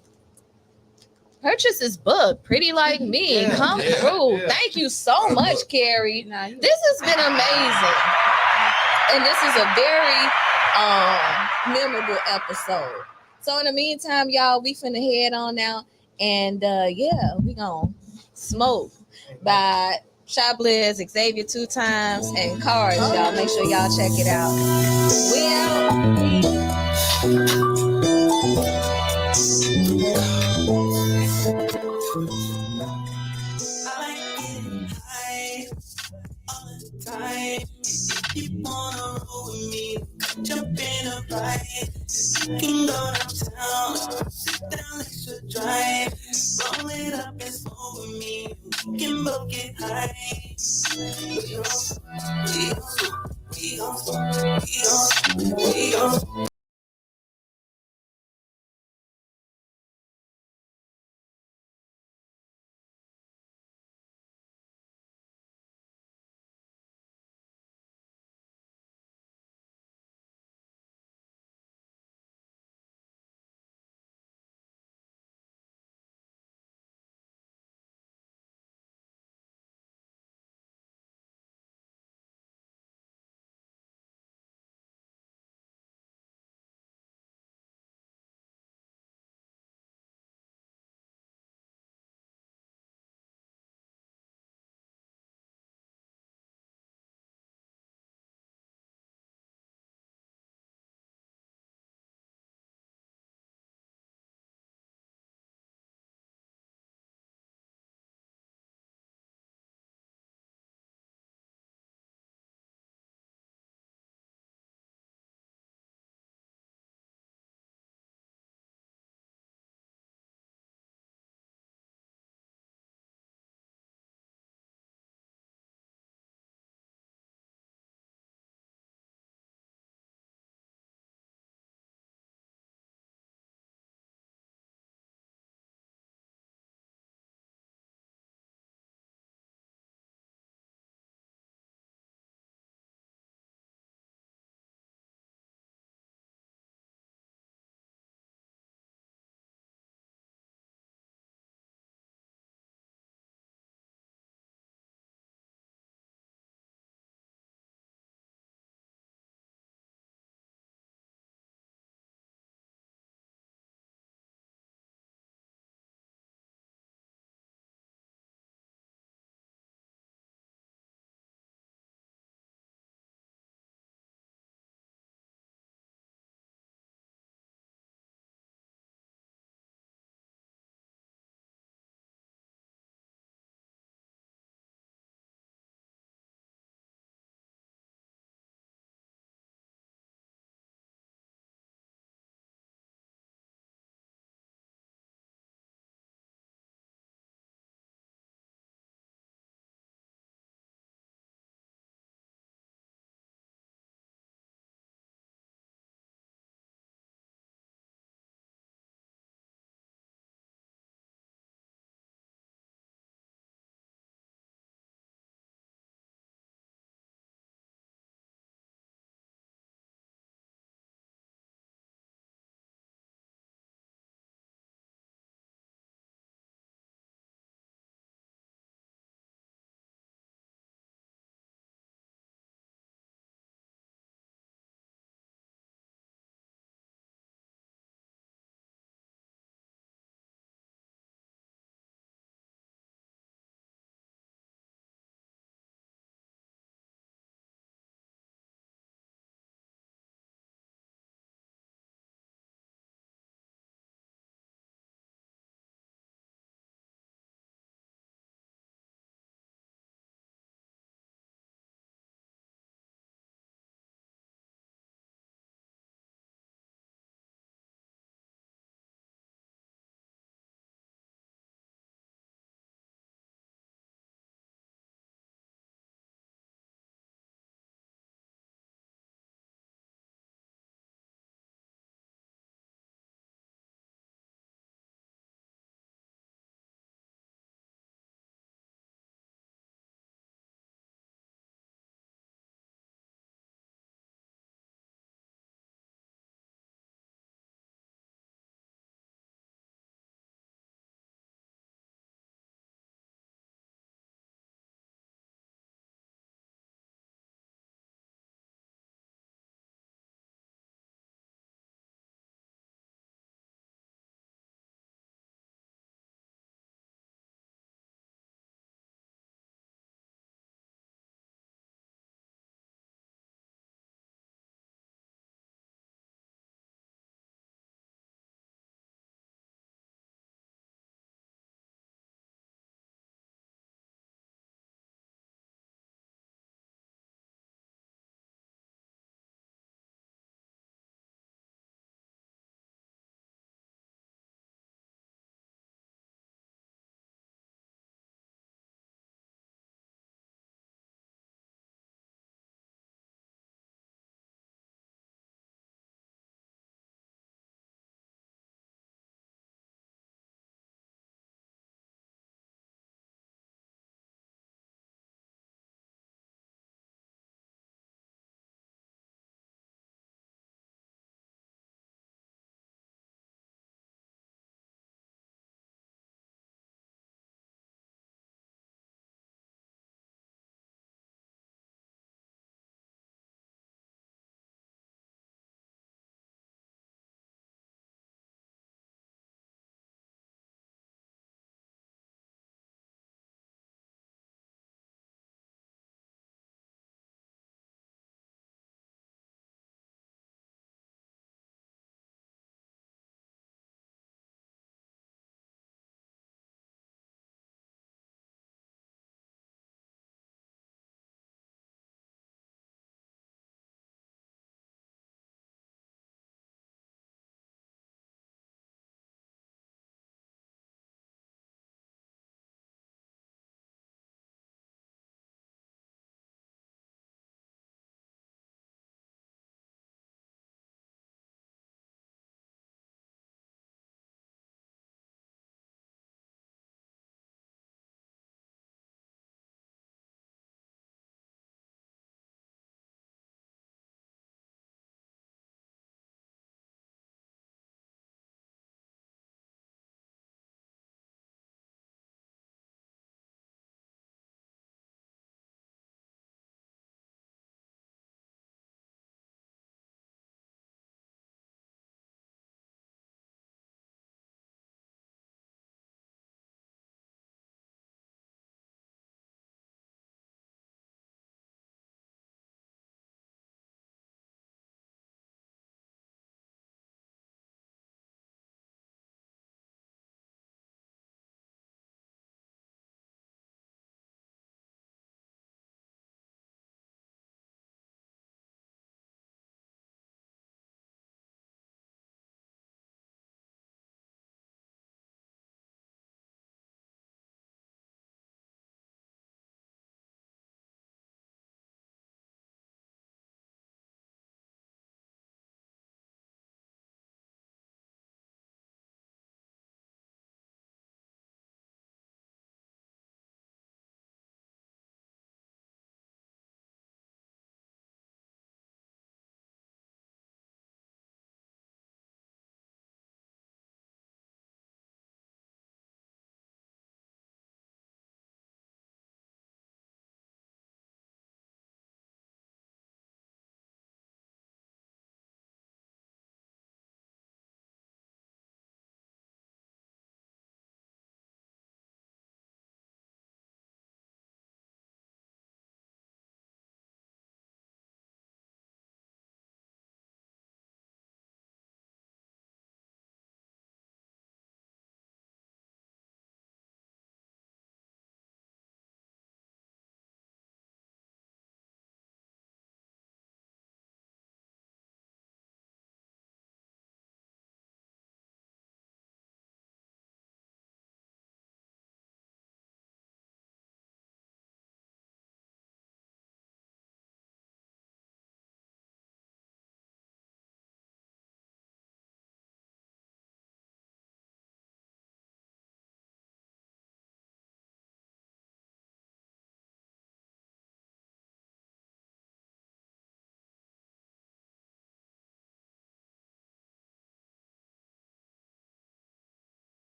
purchase this book, Pretty Like Me. Come through. Yeah. Thank you so much, Carrie. This has been amazing. And this is a very memorable episode. So in the meantime, y'all, we finna head on out. And we gonna smoke by Shy Blizz, Xavier 2 times, and Cars, y'all. Make sure y'all check it out. We out. You wanna roll with me? Jump in a ride. You can go downtown. Sit down, let's just drive. Roll it up and smoke with me. We can both get high.